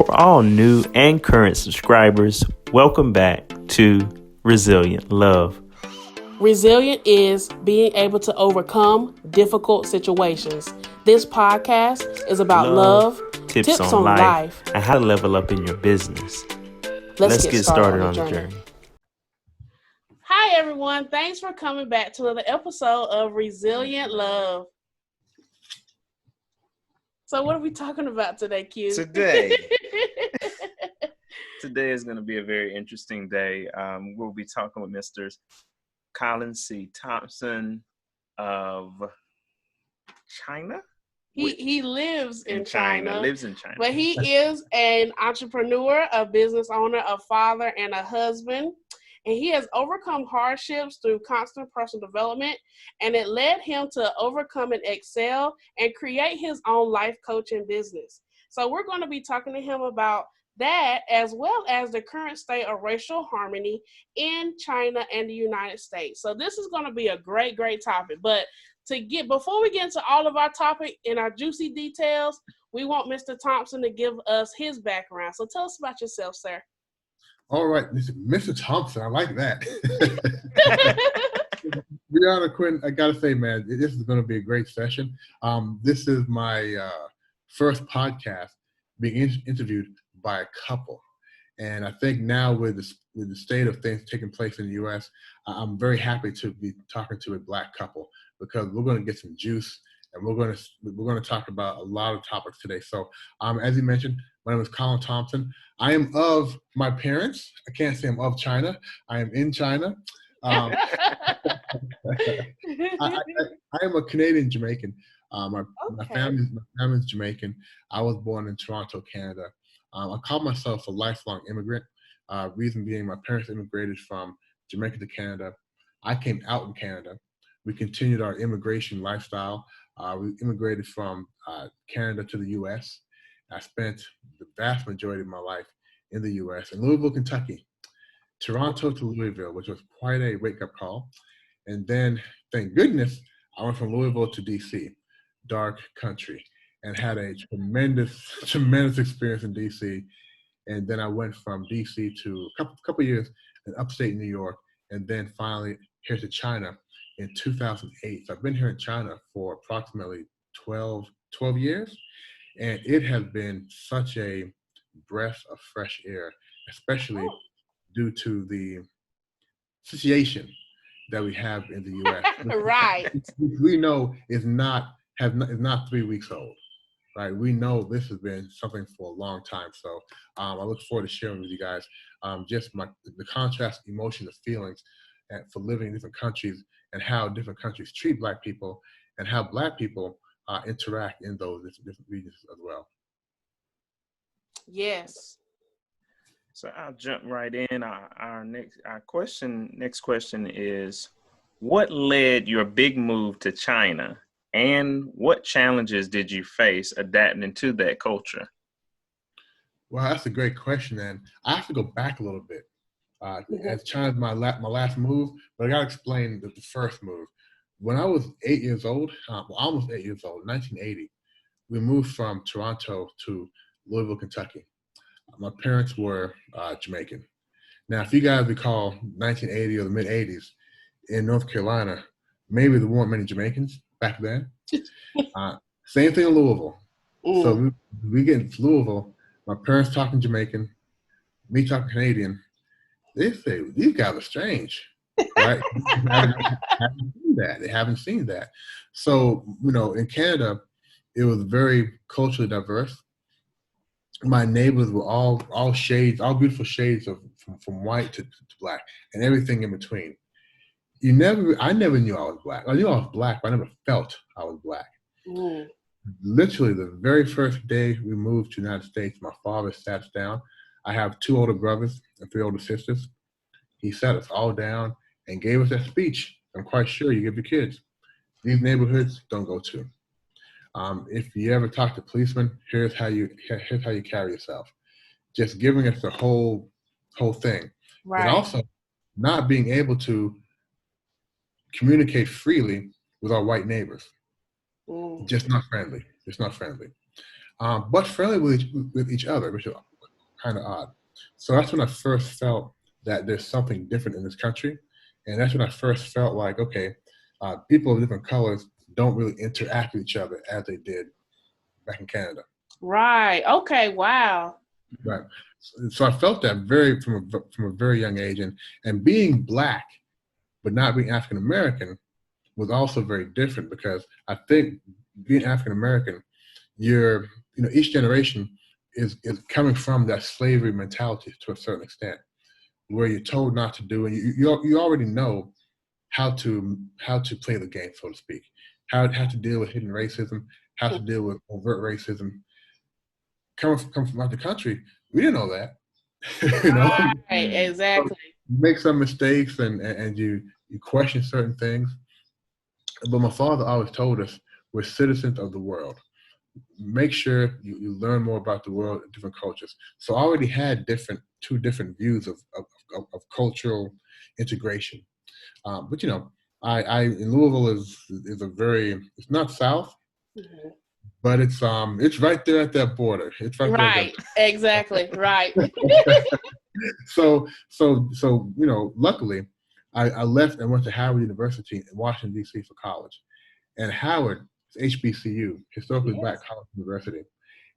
For all new and current subscribers, welcome back to Resilient Love. Resilient is being able to overcome difficult situations. This podcast is about love, tips on life, and how to level up in your business. Let's get started on the journey. Hi, everyone. Thanks for coming back to another episode of Resilient Love. So what are we talking about today, Q? Today is going to be a very interesting day. We'll be talking with Mr. Colin C. Thompson of China. He lives in China. Lives in China. But he is an entrepreneur, a business owner, a father, and a husband. And he has overcome hardships through constant personal development, and it led him to overcome and excel and create his own life coaching business. So we're going to be talking to him about that, as well as the current state of racial harmony in China and the United States. So this is going to be a great topic. But before we get into all of our topic and our juicy details, we want Mr. Thompson to give us his background. So tell us about yourself, sir. All right, Mr. Thompson, I like that. Brianna, Quinn, I gotta say, man, this is going to be a great session. This is my first podcast being interviewed by a couple, and I think now with the state of things taking place in the U.S., I'm very happy to be talking to a Black couple because we're going to get some juice, and we're going to talk about a lot of topics today. So, as you mentioned, my name is Colin Thompson. I am of my parents. I can't say I'm of China. I am in China. I am a Canadian Jamaican. My family's Jamaican. I was born in Toronto, Canada. I call myself a lifelong immigrant. Reason being, my parents immigrated from Jamaica to Canada. I came out in Canada. We continued our immigration lifestyle. We immigrated from Canada to the U.S. I spent the vast majority of my life in the U.S. in Louisville, Kentucky, Toronto to Louisville, which was quite a wake-up call. And then, thank goodness, I went from Louisville to D.C., dark country, and had a tremendous experience in D.C. And then I went from D.C. to a couple years in upstate New York, and then finally here to China in 2008. So I've been here in China for approximately 12 years. And it has been such a breath of fresh air, especially due to the situation that we have in the U.S. Right. We know is not 3 weeks old, right? We know this has been something for a long time. So I look forward to sharing with you guys just the contrast, emotions, and feelings for living in different countries and how different countries treat Black people and how Black people interact in those different regions as well. Yes. So I'll jump right in. Our next question is, what led your big move to China, and what challenges did you face adapting to that culture? Well, that's a great question, and I have to go back a little bit. As China's my last move, but I got to explain the first move. When I was 8 years old, almost 8 years old, 1980, we moved from Toronto to Louisville, Kentucky. My parents were Jamaican. Now, if you guys recall 1980 or the mid-'80s in North Carolina, maybe there weren't many Jamaicans back then. Same thing in Louisville. So we get into Louisville, my parents talking Jamaican, me talking Canadian. They say, these guys are strange. Right? They haven't seen that. So, in Canada, it was very culturally diverse. My neighbors were all shades, all beautiful shades of from white to Black and everything in between. I never knew I was Black. I knew I was Black, but I never felt I was Black. Literally, the very first day we moved to the United States, my father sat us down. I have 2 older brothers and 3 older sisters. He sat us all down and gave us that speech. I'm quite sure you give your kids. These neighborhoods, don't go to. If you ever talk to policemen, here's how you carry yourself. Just giving us the whole thing. Right. But also not being able to communicate freely with our white neighbors. Just not friendly. But friendly with each other, which is kind of odd. So that's when I first felt that there's something different in this country. And that's when I first felt like, okay, people of different colors don't really interact with each other as they did back in Canada. Right. Okay. Wow. Right. So I felt that from a very young age, and being Black, but not being African American was also very different, because I think being African American, each generation is coming from that slavery mentality to a certain extent, where you're told not to do, and you already know how to play the game, so to speak, how to deal with hidden racism, how to deal with overt racism. Coming from out the country, we didn't know that. Right, exactly. You make some mistakes, and you question certain things. But my father always told us, we're citizens of the world. Make sure you learn more about the world and different cultures. So I already had two different views of cultural integration. But I in Louisville is a very, it's not South, mm-hmm. but it's right there at that border. It's right there. Right. Exactly. Right. So luckily, I left and went to Howard University in Washington, D.C. for college. And Howard is HBCU, Historically yes. Black College University.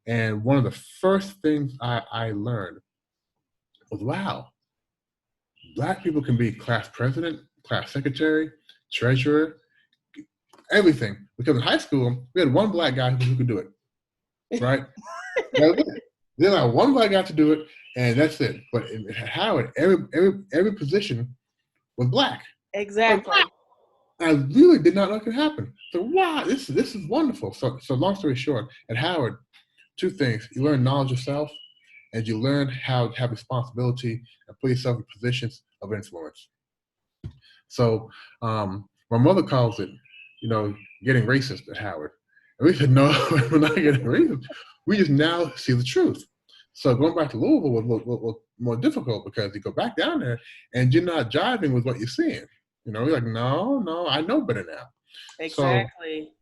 And one of the first things I learned was, wow, Black people can be class president, class secretary, treasurer, everything. Because in high school, we had one Black guy who could do it, right? Then I had one Black guy to do it, and that's it. But in Howard, every position was Black. Exactly. I really did not know it could happen. So wow, this is wonderful. So long story short, at Howard, two things: you learn knowledge of self, and you learn how to have responsibility and put yourself in positions of influence. So my mother calls it, getting racist at Howard. And we said, no, we're not getting racist. We just now see the truth. So going back to Louisville was more difficult, because you go back down there and you're not jiving with what you're seeing. You're like, no, I know better now. Exactly.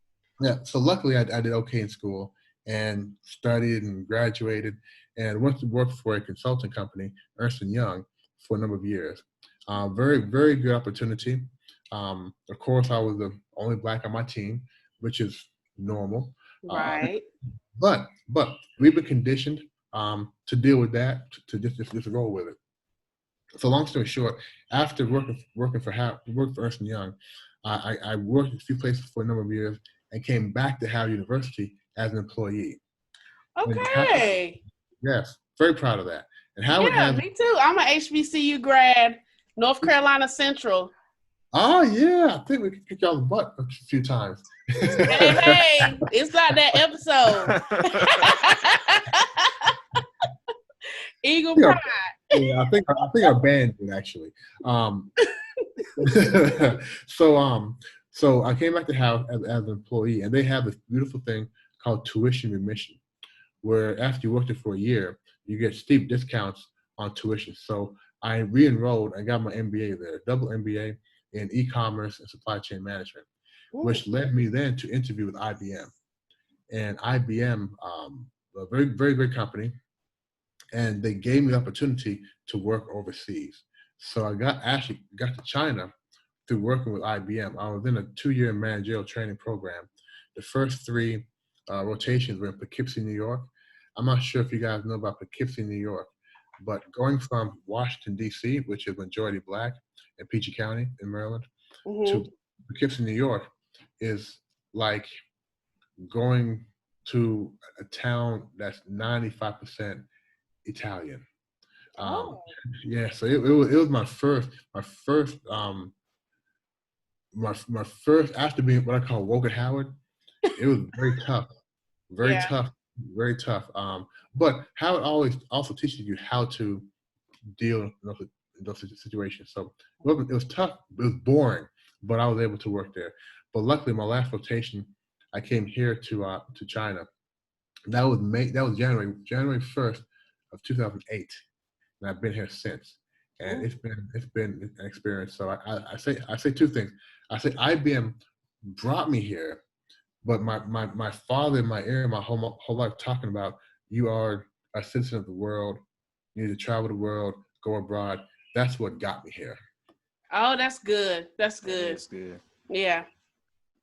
So luckily I did okay in school and studied and graduated and went to work for a consulting company, Ernst & Young, for a number of years. Very, very good opportunity. Of course, I was the only Black on my team, which is normal. Right. But we've been conditioned to deal with that, to just roll with it. So long story short, after working for Ernst & Young, I worked a few places for a number of years and came back to Howard University as an employee. Okay. Yes, very proud of that. And Howard me too. I'm an HBCU grad, North Carolina Central. Oh yeah, I think we could kick y'all the butt a few times. Hey, it's not that episode. Eagle Pride. Yeah, I think our band did, actually. So I came back to Howard as an employee, and they have this beautiful thing called tuition remission, where after you worked there for a year, you get steep discounts on tuition. So I re-enrolled and got my MBA there, double MBA in e-commerce and supply chain management, which led me then to interview with IBM. And IBM, a very, very great company, and they gave me the opportunity to work overseas. So I got to China through working with IBM. I was in a 2-year managerial training program. The first 3 rotations were in Poughkeepsie, New York. I'm not sure if you guys know about Poughkeepsie, New York, but going from Washington, D.C., which is majority Black, in PG County in Maryland, to Poughkeepsie, New York, is like going to a town that's 95% Italian. Yeah, so it was my first after being what I call woke at Howard. It was very tough, very tough. But Howard always also teaches you how to deal in those situations. So it was tough. It was boring, but I was able to work there. But luckily, my last rotation, I came here to China. That was January 1st of 2008, and I've been here since. And it's been an experience. So I say 2 things. I say IBM brought me here, but my father in my ear my whole life talking about, you are a citizen of the world, You need to travel the world, go abroad. That's what got me here. Oh, that's good. That's good. That's good. Yeah.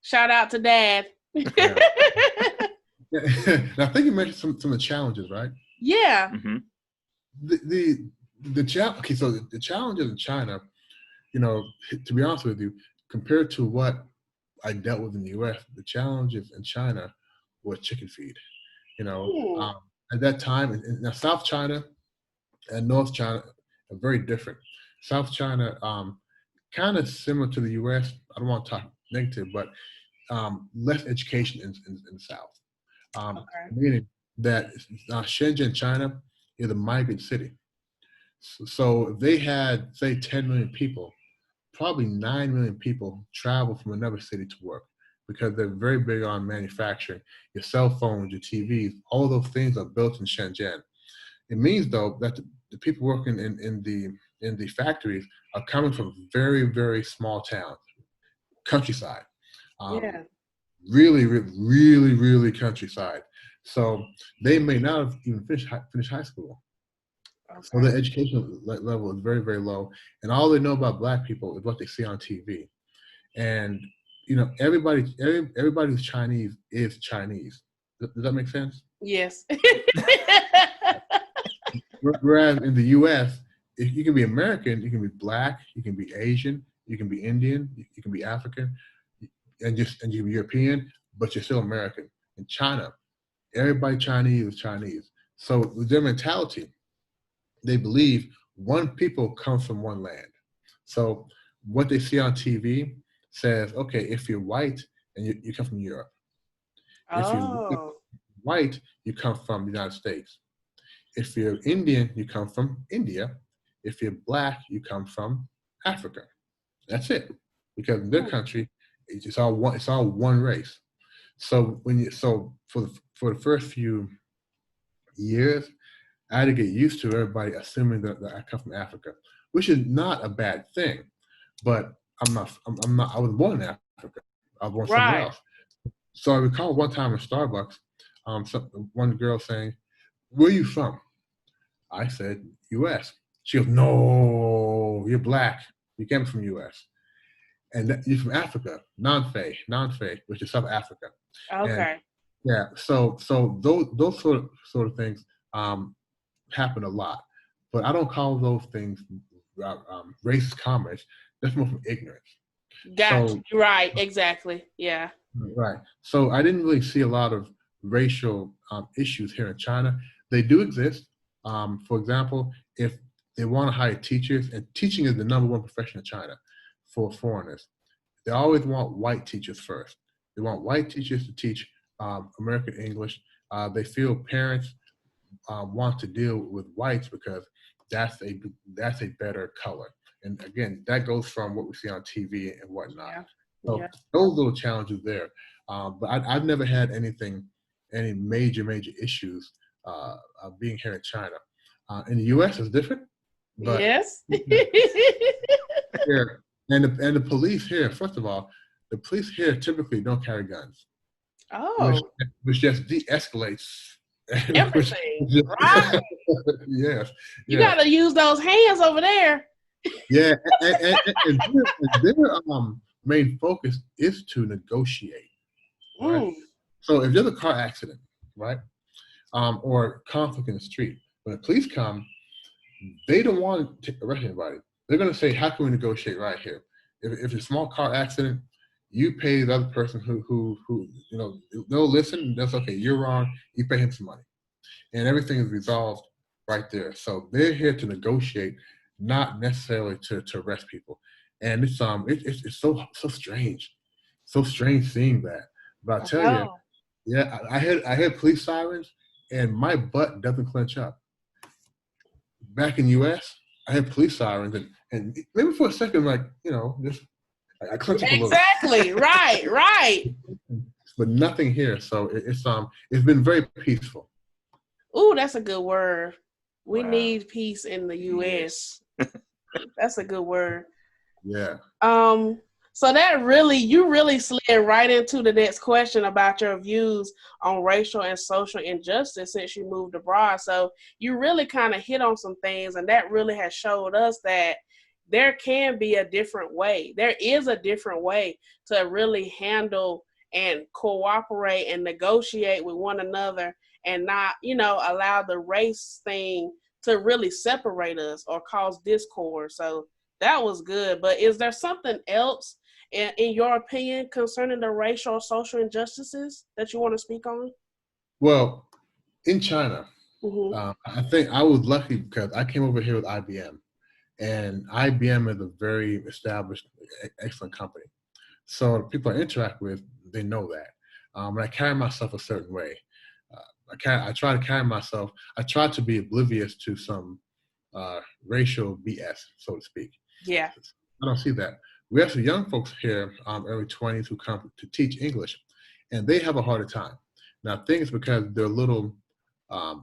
Shout out to Dad. Yeah. Now, I think you mentioned some of the challenges, right? Yeah. Mm-hmm. Okay, so the challenges in China, to be honest with you, compared to what I dealt with in the U.S., the challenges in China were chicken feed. At that time, now South China and North China are very different. South China, kind of similar to the U.S. I don't want to talk negative, but less education in the South. Meaning that Shenzhen, China, is a migrant city. So if they had, say, 10 million people, probably 9 million people travel from another city to work because they're very big on manufacturing. Your cell phones, your TVs, all those things are built in Shenzhen. It means, though, that the people working in the factories are coming from very, very small towns, countryside. Yeah. Really, really, really countryside. So they may not have even finished high school. Okay. So the education level is very, very low. And all they know about Black people is what they see on TV. And, everybody who's Chinese is Chinese. Does that make sense? Yes. Whereas in the U.S., if you can be American, you can be Black, you can be Asian, you can be Indian, you can be African, and you're European, but you're still American. In China, everybody Chinese is Chinese. So with their mentality, they believe one people come from one land. So what they see on TV says, okay, if you're white and you come from Europe, if you're white, you come from the United States. If you're Indian, you come from India. If you're Black, you come from Africa. That's it. Because in their country, it's all one race. So for the first few years, I had to get used to everybody assuming that I come from Africa, which is not a bad thing. But I'm not. I was born in Africa. I was born somewhere else. So I recall one time in Starbucks, one girl saying, "Where are you from?" I said, U.S. She goes, "No, you're Black. You came from U.S. And you're from Africa, non-Fay, which is South Africa." Okay. And yeah, so those sort of things happen a lot, but I don't call those things racist comments. That's more from ignorance. Gotcha. So, right. Exactly. Yeah. Right. So I didn't really see a lot of racial issues here in China. They do exist. For example, if they want to hire teachers, and teaching is the number one profession in China for foreigners, they always want white teachers first. They want white teachers to teach American English. They feel parents want to deal with whites because that's a better color. And again, that goes from what we see on TV and whatnot. Yeah. So those little challenges there. But I've never had any major issues being here in China. In the U.S., it's different. But yes. Here, and the police here, first of all, the police here typically don't carry guns. Oh. Which just de-escalates everything. Right. Yes. You got to use those hands over there. Yeah, and their main focus is to negotiate. Right? So if there's a car accident, right, or conflict in the street, when the police come, they don't want to arrest anybody. They're going to say, "How can we negotiate right here? If it's a small car accident, you pay the other person who they'll listen. That's okay. You're wrong. You pay him some money, and everything is resolved right there." So they're here to negotiate, not necessarily to arrest people. And it's so strange, seeing that. But I tell you, yeah, I had police sirens, and my butt doesn't clench up. Back in the U.S., I had police sirens, and maybe for a second, just I clench up a little. Exactly. Right. But nothing here, so it's been very peaceful. Ooh, that's a good word. We need peace in the U.S. That's a good word. Yeah. So you really slid right into the next question about your views on racial and social injustice since you moved abroad. So you really kind of hit on some things, and that really has showed us that there can be a different way. There is a different way to really handle and cooperate and negotiate with one another and not, allow the race thing to really separate us or cause discord. So that was good. But is there something else in your opinion concerning the racial or social injustices that you want to speak on? Well, in China, I think I was lucky because I came over here with IBM, and IBM is a very established, excellent company. So the people I interact with, they know that. And I carry myself a certain way. I try to carry myself. I try to be oblivious to some racial BS, so to speak. Yeah. I don't see that. We have some young folks here, early 20s, who come to teach English, and they have a harder time. Now, I think it's because they're a little, I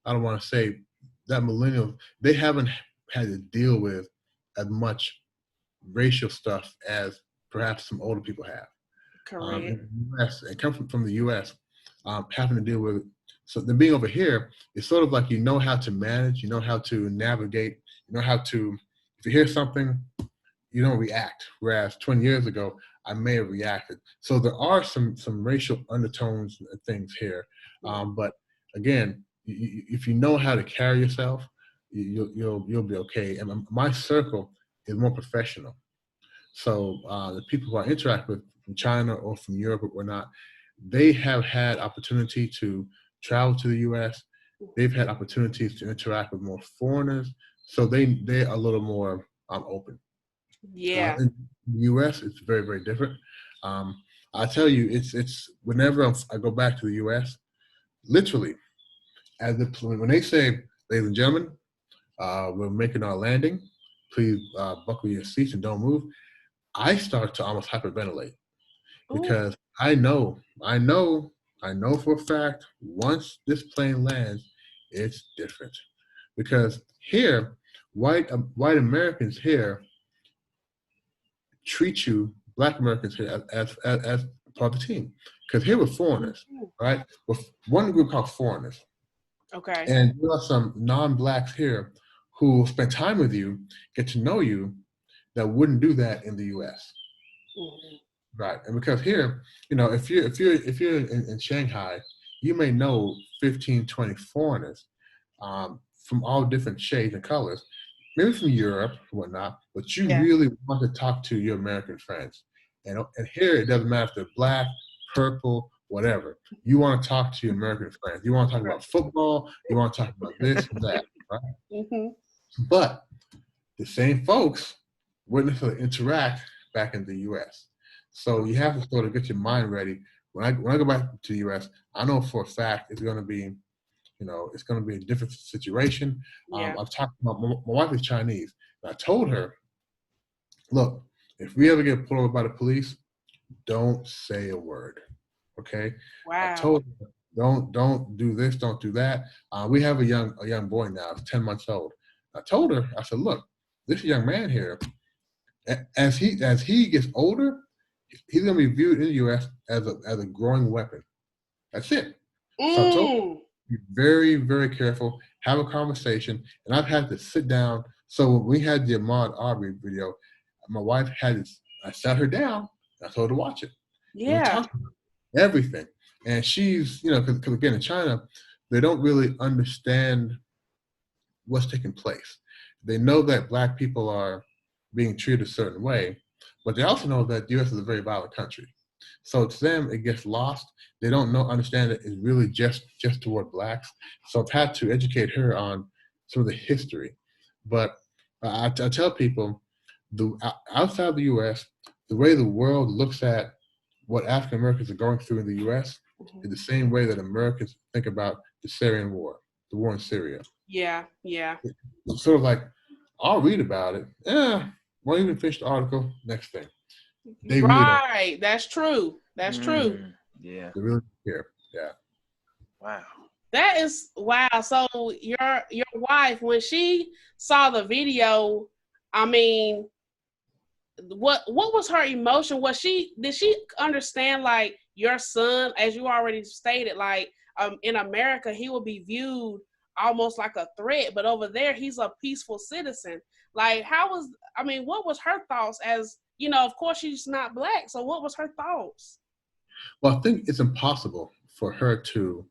don't want to say that millennials, they haven't had to deal with as much racial stuff as perhaps some older people have. Correct. In the US, and come from the US, having to deal with it. So then being over here, it's sort of like you know how to manage, you know how to navigate, you know how to, if you hear something, you don't react. Whereas 20 years ago, I may have reacted. So there are some racial undertones and things here. But again, if you know how to carry yourself, you'll be okay. And my circle is more professional. So the people who I interact with from China or from Europe or not, they have had opportunity to travel to the U.S. They've had opportunities to interact with more foreigners. So they're a little more open. Yeah. In the U.S., it's very, very different. I tell you, it's whenever I go back to the U.S., literally, when they say, ladies and gentlemen, we're making our landing, please buckle your seats and don't move, I start to almost hyperventilate because I know for a fact, once this plane lands, it's different. Because here, white Americans here treat you, Black Americans here, as part of the team. Because here we're foreigners, right? We're one group called foreigners. Okay. And there are some non-Blacks here who spend time with you, get to know you, that wouldn't do that in the U.S. Right, and because here, if you're in Shanghai, you may know 15, 20 foreigners from all different shades and colors, maybe from Europe and whatnot, but you really want to talk to your American friends. And here it doesn't matter if they're Black, purple, whatever. You want to talk to your American friends. You want to talk about football. You want to talk about this and that, right? But the same folks wouldn't necessarily interact back in the U.S. So you have to sort of get your mind ready. When I go back to the U.S., I know for a fact it's going to be, it's going to be a different situation. I've talked about my wife is Chinese, and I told her, look, if we ever get pulled over by the police, don't say a word, okay? Wow. I told her, don't do this, don't do that. We have a young boy now, he's 10 months old. I told her, I said, look, this young man here, as he gets older, he's going to be viewed in the U.S. as a growing weapon. That's it. So I told him, be very, very careful, have a conversation. And I've had to sit down. So when we had the Ahmaud Arbery video, my wife I sat her down, and I told her to watch it. Yeah. We talked about everything. And she's, because again, in China, they don't really understand what's taking place. They know that Black people are being treated a certain way, but they also know that the U.S. is a very violent country. So to them, it gets lost. They don't understand that it's really just toward Blacks. So I've had to educate her on some of the history. But I tell people, outside of the U.S., the way the world looks at what African Americans are going through in the U.S. is the same way that Americans think about the Syrian war, the war in Syria. Yeah. It's sort of like, I'll read about it. Won't even finish the article. Next thing. They really don't. That's true. That's true. Yeah. They really don't care. Yeah. Wow. That is wow. So your wife, when she saw the video, I mean, what was her emotion? Did she understand, like, your son, as you already stated, like, in America, he will be viewed almost like a threat, but over there, he's a peaceful citizen. Like, what was her thoughts as, of course, she's not Black. So what was her thoughts? Well, I think it's impossible for her to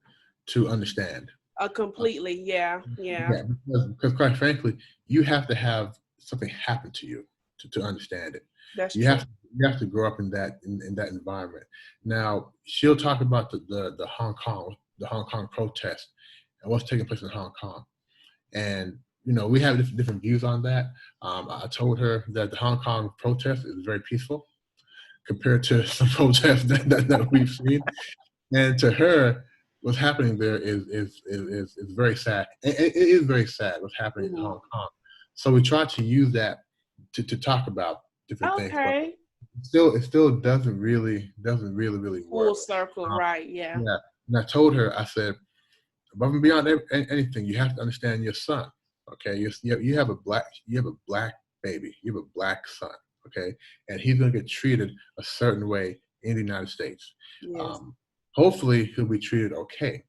understand. Completely, yeah. Because quite frankly, you have to have something happen to you to understand it. That's you true. You have to grow up in that environment. Now, she'll talk about the Hong Kong protest and what's taking place in Hong Kong, and we have different views on that. I told her that the Hong Kong protest is very peaceful compared to some protests that we've seen, and to her, what's happening there is very sad. It is very sad what's happening in Hong Kong. So we try to use that to talk about different things, but it still doesn't really work. Full circle, right? Yeah. Yeah. And I told her, I said, above and beyond anything, you have to understand your son. Okay, you have a black baby, you have a black son. Okay, and he's going to get treated a certain way in the United States. Yes. Hopefully, he'll be treated okay,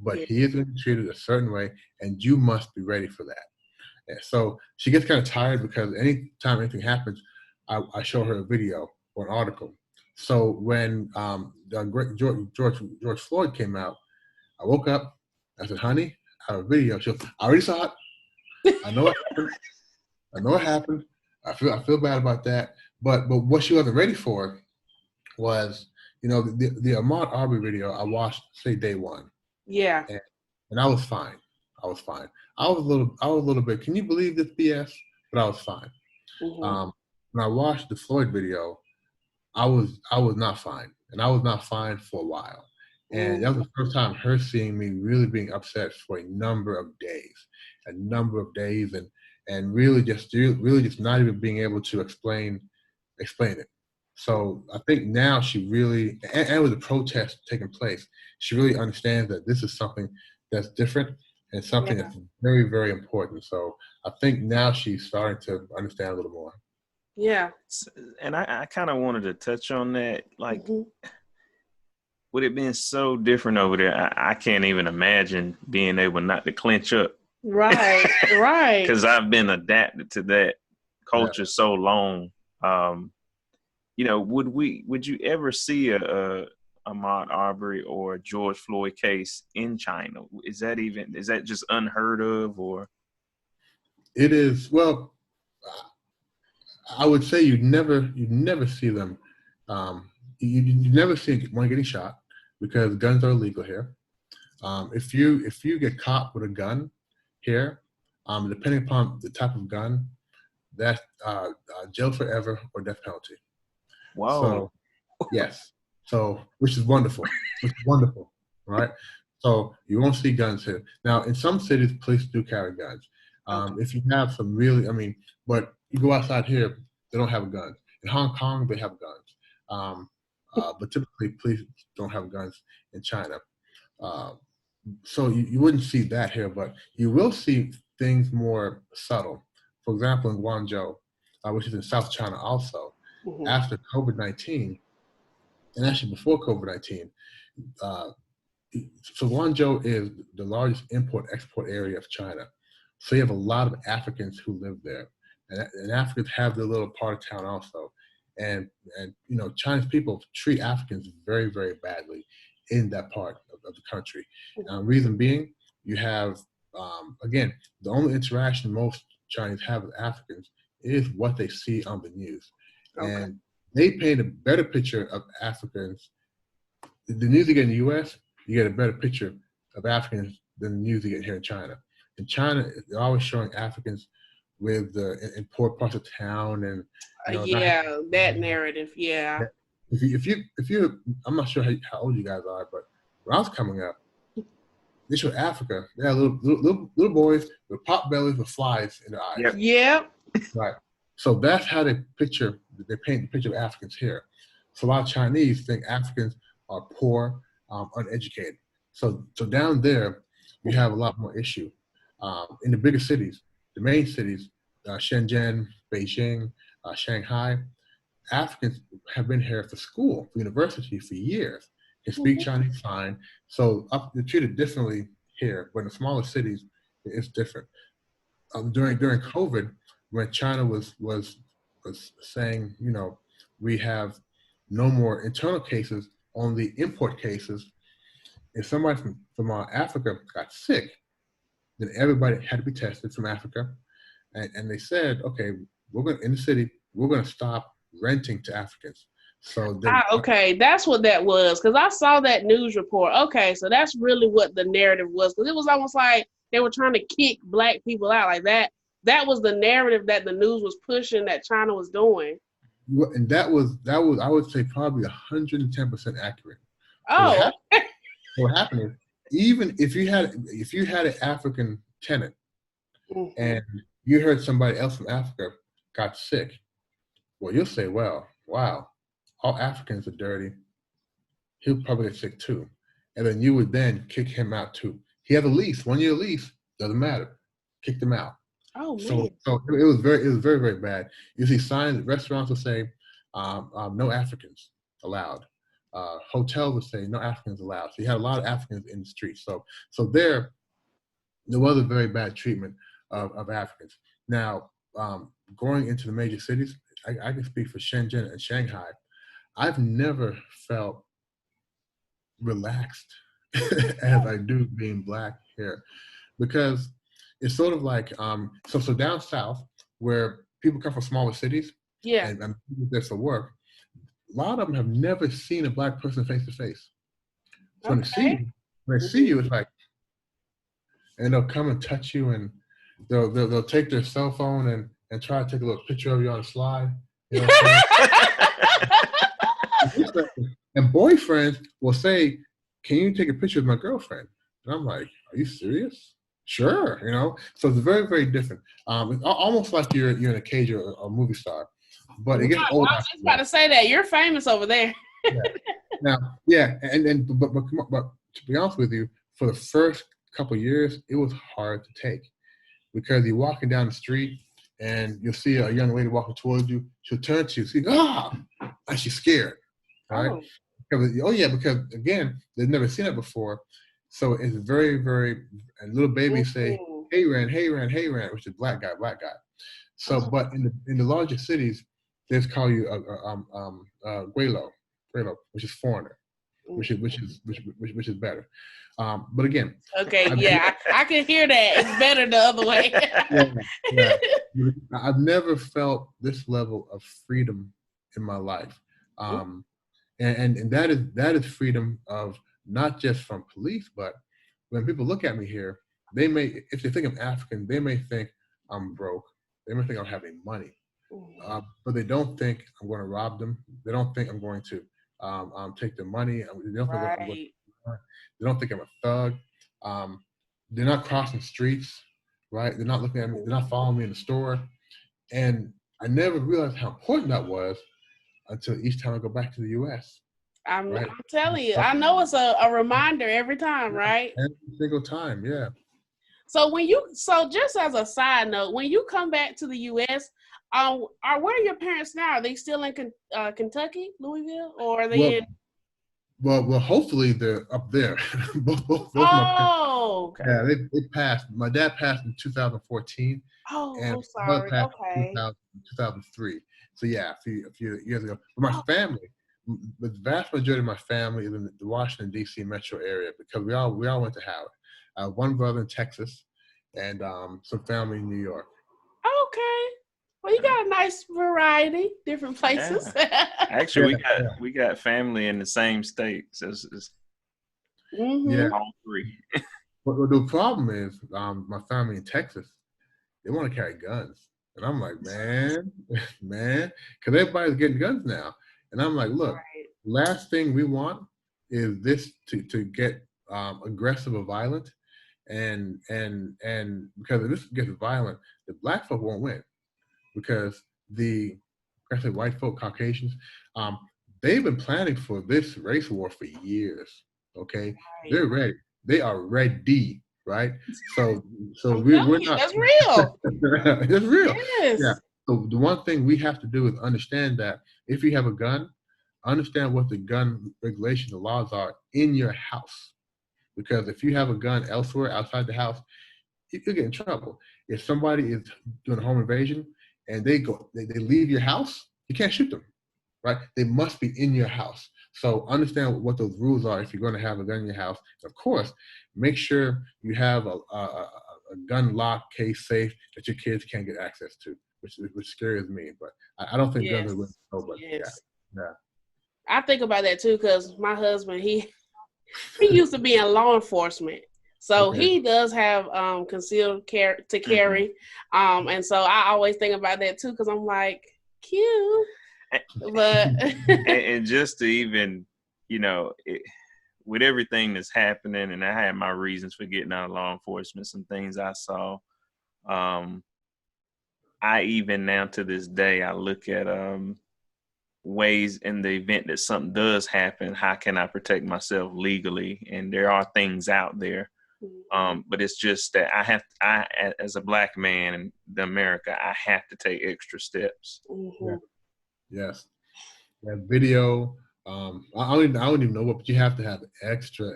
but he is going to be treated a certain way, and you must be ready for that. And so she gets kind of tired because anytime anything happens, I show her a video or an article. So when George Floyd came out, I woke up. I said, "Honey, I have a video." She goes, "I already saw it. I know it happened. I know it happened. I feel bad about that." But what she wasn't ready for was, the Ahmaud Arbery video. I watched, say, day one. Yeah. And I was fine. I was a little bit. Can you believe this BS? But I was fine. Mm-hmm. When I watched the Floyd video, I was not fine, and I was not fine for a while. And that was the first time her seeing me really being upset for a number of days, and really just not even being able to explain it. So I think now she really, and with the protest taking place, she really understands that this is something that's different and something that's very, very important. So I think now she's starting to understand a little more. Yeah. And I kind of wanted to touch on that. Like, with it being so different over there, I can't even imagine being able not to clench up. Right, right. Because I've been adapted to that culture so long. Would you ever see a Ahmaud Arbery or George Floyd case in China? Is that just unheard of, or? It is. Well, I would say you'd never see them. You never see one getting shot because guns are illegal here. If you get caught with a gun here, depending upon the type of gun, that's jail forever or death penalty. Wow. So, yes. So, which is wonderful. Right? So you won't see guns here. Now, in some cities, police do carry guns. If you have some really, but you go outside here, they don't have guns. In Hong Kong, they have guns. But typically, police don't have guns in China. So you wouldn't see that here, but you will see things more subtle. For example, in Guangzhou, which is in South China also, after COVID-19, and actually before COVID-19, so Guangzhou is the largest import-export area of China. So you have a lot of Africans who live there. And Africans have their little part of town also. And Chinese people treat Africans very, very badly in that part of the country. Reason being, you have, again, the only interaction most Chinese have with Africans is what they see on the news. And they paint a better picture of Africans. The news you get in the U.S., you get a better picture of Africans than the news you get here in China. In China, they're always showing Africans with in poor parts of town, and that narrative. Yeah. If you, I'm not sure how old you guys are, but when I was coming up, they showed Africa. They had little boys with pot bellies with flies in their eyes. Yep. Right. So that's how they paint the picture of Africans here. So a lot of Chinese think Africans are poor, uneducated. So down there, you have a lot more issue. In the bigger cities, the main cities, Shenzhen, Beijing, Shanghai, Africans have been here for school, for university for years. Can speak Chinese fine. So they're treated differently here, but in the smaller cities, it's different. During COVID, when China was saying, we have no more internal cases, only import cases. If somebody from Africa got sick, then everybody had to be tested from Africa, and they said, okay, in the city, we're going to stop renting to Africans. So okay, that's what that was, because I saw that news report. Okay, so that's really what the narrative was, because it was almost like they were trying to kick Black people out, like that. That was the narrative that the news was pushing that China was doing. And that was I would say probably 110% accurate. Oh, what happened is, even if you had an African tenant and you heard somebody else from Africa got sick, well, you'll say, well, wow, all Africans are dirty. He'll probably get sick too. And then you would then kick him out too. He had a lease, 1 year lease, doesn't matter. Kicked him out. Oh, man. So it was very, very bad. You see signs, restaurants will say, no Africans allowed. Hotels would say, no Africans allowed. So you had a lot of Africans in the streets. So there was a very bad treatment of Africans. Now, going into the major cities, I can speak for Shenzhen and Shanghai. I've never felt relaxed as I do being Black here, because it's sort of like, so down south, where people come from smaller cities, and people there for work, a lot of them have never seen a Black person face to face. So when they see you, it's like, and they'll come and touch you, and they'll take their cell phone and try to take a little picture of you on the slide. You know what I'm saying? And boyfriends will say, can you take a picture of my girlfriend? And I'm like, are you serious? Sure, So it's very, very different. It's almost like you're in a cage or a movie star. But it gets old. I was just about to say that. You're famous over there. But to be honest with you, for the first couple of years, it was hard to take, because you're walking down the street and you'll see a young lady walking towards you. She'll turn to you, see, and she's scared, right? Because again, they've never seen it before. So it's very, very, and little babies say, hey Ran, which is black guy. So, but in the larger cities, they call you Guelo, which is foreigner, which is better. But again, I can hear that. It's better the other way. I've never felt this level of freedom in my life, and that is freedom of not just from police, but when people look at me here, they may, if they think I'm African, they may think I'm broke. They may think I'm having money, but they don't think I'm going to rob them. They don't think I'm going to take their money. They don't think I'm a thug. They're not crossing streets, right? They're not looking at me. They're not following me in the store. And I never realized how important that was until each time I go back to the U.S. I'm telling you, I know it's a reminder every time, right? Every single time, yeah. So just as a side note, when you come back to the U.S., where are your parents now? Are they still in Kentucky, Louisville, or are they in? Well, hopefully they're up there. both okay. Yeah, they passed. My dad passed in 2014. Oh, and I'm sorry. Okay. 2003. So yeah, a few years ago. But my family, the vast majority of my family is in the Washington D.C. metro area, because we all went to Howard. I have one brother in Texas, and some family in New York. Okay. Well, you got a nice variety, different places. Yeah. Actually, we got family in the same states. It's all three. But the problem is, my family in Texas, they want to carry guns, and I'm like, man, because everybody's getting guns now, and I'm like, look, last thing we want is this to get aggressive or violent, and because if this gets violent, the Black folk won't win. Because white folk, Caucasians, they've been planning for this race war for years. Okay, they're ready. They are ready, right? So we're not. That's real. It's real. Yes. Yeah. So the one thing we have to do is understand that if you have a gun, understand what the gun regulation, the laws are in your house. Because if you have a gun elsewhere outside the house, you get in trouble. If somebody is doing a home invasion and they leave your house, you can't shoot them, right? They must be in your house. So understand what those rules are if you're going to have a gun in your house. Of course, make sure you have a gun lock case safe that your kids can't get access to, which scares me. But I don't think guns are really cool, but yeah. I think about that too, because my husband, he used to be in law enforcement. So he does have concealed carry. And so I always think about that too, because I'm like, cute. But and just to even, with everything that's happening, and I had my reasons for getting out of law enforcement, some things I saw. I even now to this day, I look at ways in the event that something does happen, how can I protect myself legally? And there are things out there. But it's just that I, as a Black man in America, I have to take extra steps. Yeah. Yes. That video. I don't even know what, but you have to have extra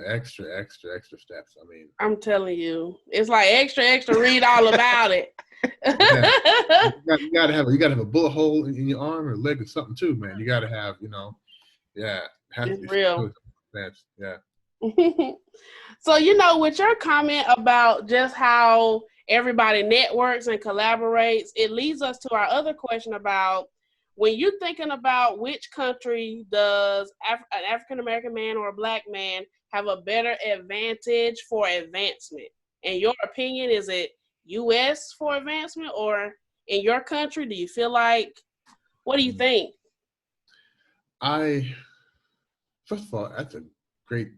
steps. I mean, I'm telling you, it's like extra. Read all about it. You gotta have a bullet hole in your arm or leg or something too, man. You gotta have, it's real. Yeah. So, with your comment about just how everybody networks and collaborates, it leads us to our other question about when you're thinking about which country does an African-American man or a Black man have a better advantage for advancement? In your opinion, is it U.S. for advancement, or in your country, do you feel like, what do you think? First of all, that's a great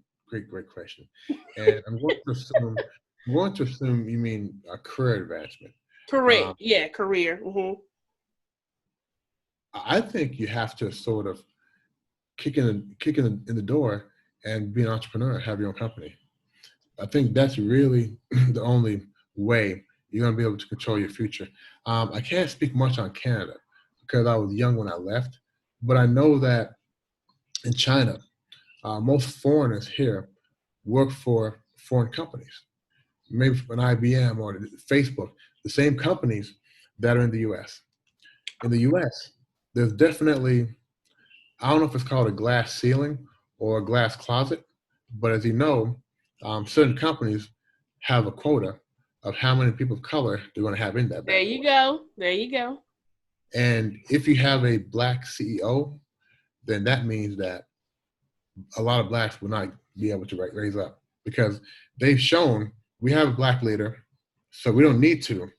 question. And I'm going to assume you mean a career advancement. Correct. Career. Mm-hmm. I think you have to sort of kick in the door and be an entrepreneur, have your own company. I think that's really the only way you're going to be able to control your future. I can't speak much on Canada because I was young when I left, but I know that in China, most foreigners here work for foreign companies, maybe an IBM or Facebook, the same companies that are in the U.S. In the U.S., there's definitely, I don't know if it's called a glass ceiling or a glass closet, but as you know, certain companies have a quota of how many people of color they're going to have in that. There you go. And if you have a Black CEO, then that means that a lot of Blacks will not be able to raise up because they've shown we have a Black leader, so we don't need to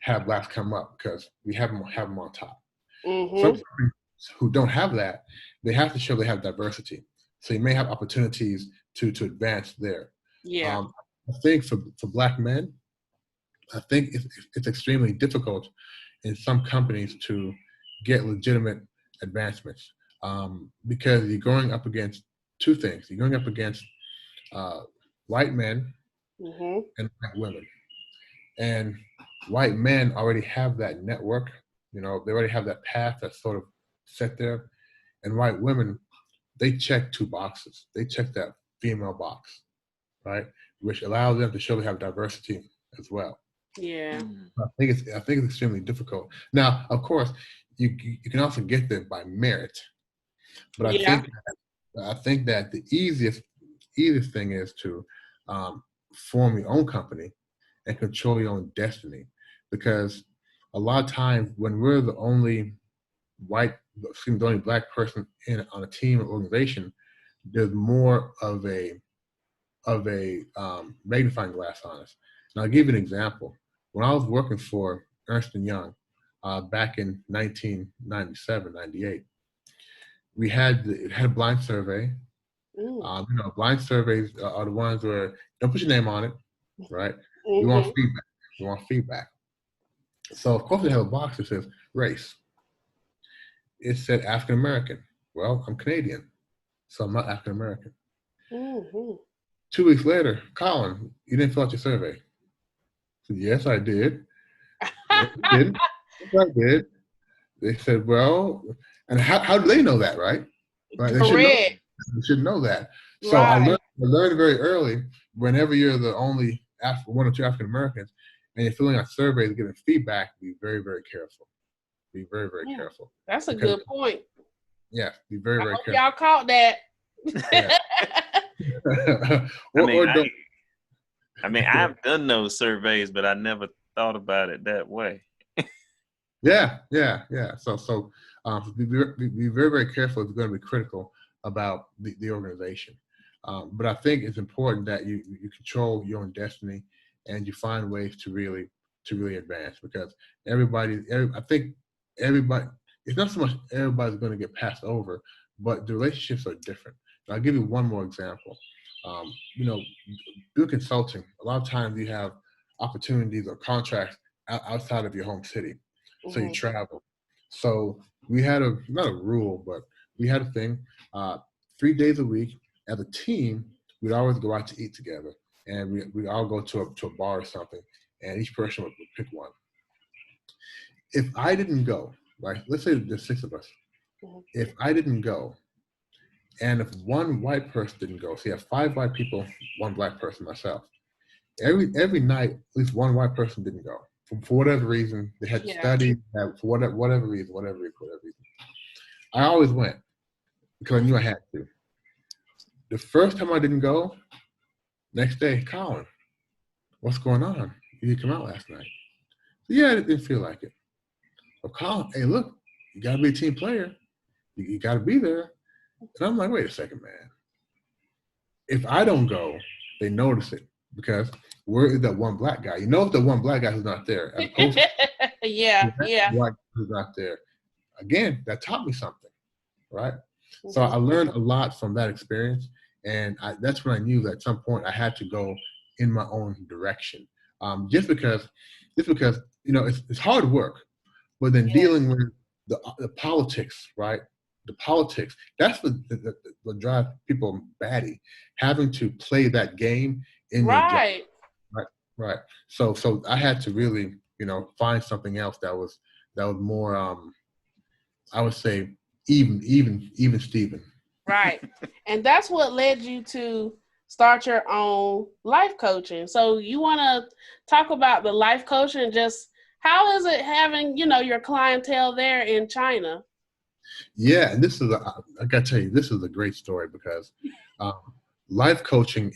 have Blacks come up because we have them on top. Mm-hmm. Some who don't have that, they have to show they have diversity. So you may have opportunities to advance there. Yeah. I think for Black men, I think it's extremely difficult in some companies to get legitimate advancements because you're going up against two things. You're going up against white men mm-hmm. and Black women. And white men already have that network. They already have that path that's sort of set there. And white women, they check two boxes. They check that female box, right? Which allows them to show they have diversity as well. Yeah. I think it's extremely difficult. Now, of course, you can also get there by merit. But I think that the easiest thing is to form your own company and control your own destiny. Because a lot of times when we're the only Black person on a team or organization, there's more of a magnifying glass on us. And I'll give you an example. When I was working for Ernst & Young back in 1997, 98, we had a blind survey. Blind surveys are the ones where don't put your name on it, right? Mm-hmm. You want feedback. So of course we have a box that says race. It said African American. Well, I'm Canadian, so I'm not African American. Mm-hmm. 2 weeks later, Colin, you didn't fill out your survey. I said, yes, I did. No, you didn't. Yes, I did. They said, well, And how do they know that, right? Right? They should know. Correct. They should know that. So Right. I learned very early. Whenever you're the only one or two African Americans, and you're filling out surveys and getting feedback, be very, very careful. Be very, very careful. That's a Because, good point. yeah, be very, very careful. Y'all caught that. Yeah. I've done those surveys, but I never thought about it that way. Yeah. So be very, very careful if you're going to be critical about the organization. But I think it's important that you control your own destiny and you find ways to really advance, because I think everybody, it's not so much everybody's going to get passed over, but the relationships are different. And I'll give you one more example. Doing consulting, a lot of times you have opportunities or contracts outside of your home city. So you travel. So we had not a rule, but we had a thing, 3 days a week as a team, we'd always go out to eat together, and we'd all go to a bar or something, and each person would pick one. If I didn't go, right, let's say there's 6 of us. If I didn't go, and if one white person didn't go, so you have 5 white people, 1 black person, myself, every night, at least 1 white person didn't go. For whatever reason, they had to study, for whatever reason. I always went because I knew I had to. The first time I didn't go, next day, Colin, what's going on? You didn't come out last night. Yeah, I didn't feel like it. But Colin, hey, look, you got to be a team player. You got to be there. And I'm like, wait a second, man. If I don't go, they notice it, because where is that one black guy? You know, if the one black guy who's not there, as opposed to black who's not there. Again, that taught me something, right? So I learned a lot from that experience, and that's when I knew that at some point I had to go in my own direction. Just because it's hard work, but then dealing with the politics, right? The politics, that's what drives people batty, having to play that game in your job. Right. So I had to really, find something else that was more, I would say, even Steven. Right. And that's what led you to start your own life coaching. So you want to talk about the life coaching, just how is it having, your clientele there in China? Yeah, and I got to tell you, this is a great story, because life coaching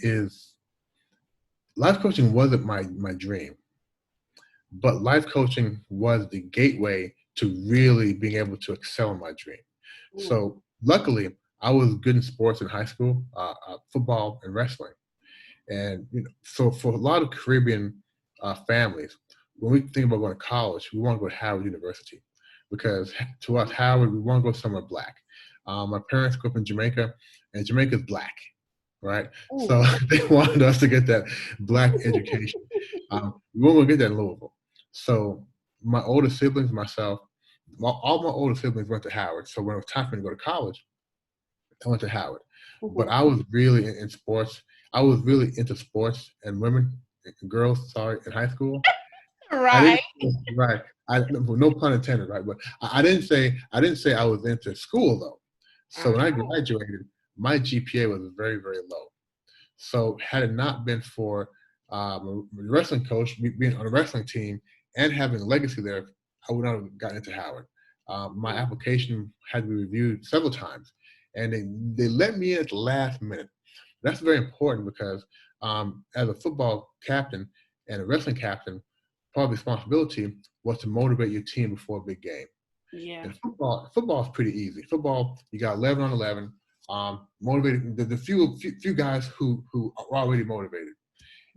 wasn't my dream, but life coaching was the gateway to really being able to excel in my dream. So luckily, I was good in sports in high school, football and wrestling. And so for a lot of Caribbean families, when we think about going to college, we want to go to Howard University, because to us, Howard, we want to go somewhere black. My parents grew up in Jamaica, and Jamaica's black, right? Ooh. So they wanted us to get that black education. We weren't going to get that in Louisville. So my older siblings, myself, all my older siblings went to Howard. So when it was time for me to go to college, I went to Howard. But I was really in sports. I was really into sports and women, girls, in high school. Right. Right. No pun intended, right? But I didn't say I was into school, though. So when I graduated, my GPA was very, very low. So had it not been for a wrestling coach, being on a wrestling team and having a legacy there, I would not have gotten into Howard. My application had to be reviewed several times, and they let me in at the last minute. That's very important, because as a football captain and a wrestling captain, part of the responsibility was to motivate your team before a big game. Yeah. And football is pretty easy. Football, you got 11 on 11. Motivated the few guys who are already motivated.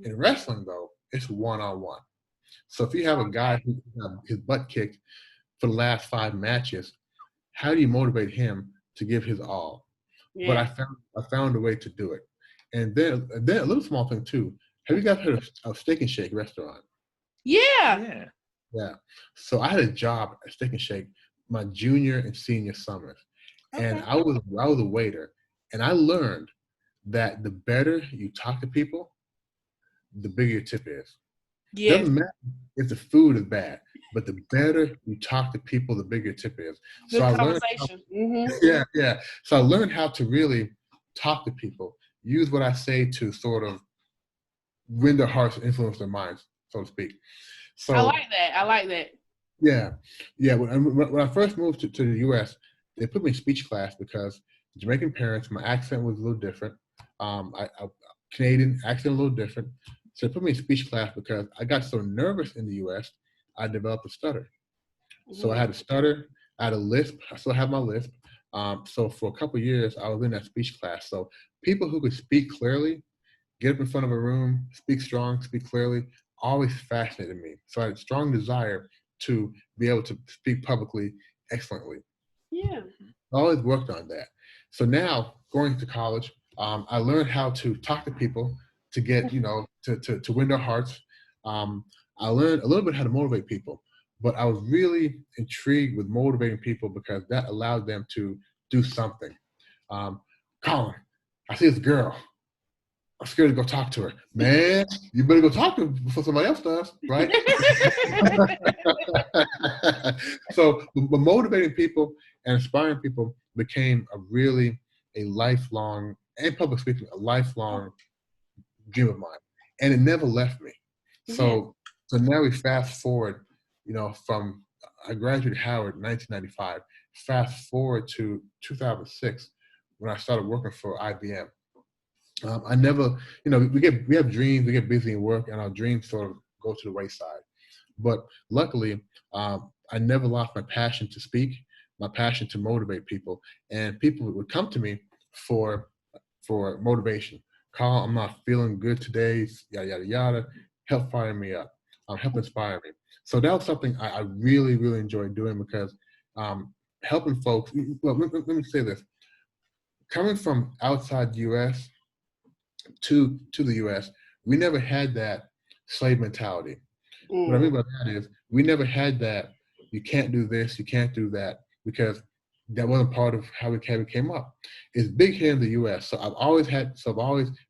In wrestling, though, it's 1-on-1. So if you have a guy who his butt kicked for the last 5 matches, how do you motivate him to give his all? Yeah. But I found a way to do it. And then a little small thing too. Have you guys heard of Steak and Shake restaurant? Yeah. So I had a job at Steak and Shake my junior and senior summers. Okay. And I was a waiter, and I learned that the better you talk to people, the bigger your tip is. Yeah. Doesn't matter if the food is bad. but the better you talk to people, the bigger your tip is. Good So I conversation. learned yeah. So I learned how to really talk to people, use what I say to sort of win their hearts, influence their minds, so to speak. So I like that. Yeah. When I first moved to the U.S., they put me in speech class because Jamaican parents, my accent was a little different. I Canadian accent a little different. So they put me in speech class because I got so nervous in the U.S., I developed a stutter. So I had a stutter, I had a lisp. I still have my lisp. So for a couple of years, I was in that speech class. So people who could speak clearly, get up in front of a room, speak strong, speak clearly, always fascinated me. So I had a strong desire to be able to speak publicly excellently. Yeah. I always worked on that. So now going to college, I learned how to talk to people to get, to win their hearts. I learned a little bit how to motivate people, but I was really intrigued with motivating people because that allowed them to do something. Colin, I see this girl. I'm scared to go talk to her. Man, you better go talk to her before somebody else does, right? So, but motivating people and inspiring people became a lifelong, and public speaking, a lifelong dream of mine. And it never left me. So, so now we fast forward, from I graduated Howard in 1995, fast forward to 2006 when I started working for IBM. I never, we have dreams, we get busy in work, and our dreams sort of go to the wayside. But luckily, I never lost my passion to speak, my passion to motivate people, and people would come to me for motivation. Carl, I'm not feeling good today. Yada yada yada. Help fire me up. Help inspire me. So that was something I really really enjoyed doing because helping folks. Well, let me say this: coming from outside the U.S. to the U.S., we never had that slave mentality. What I mean by that is we never had that you can't do this, you can't do that, because that wasn't part of how we came up. It's big here in the U.S. So I've always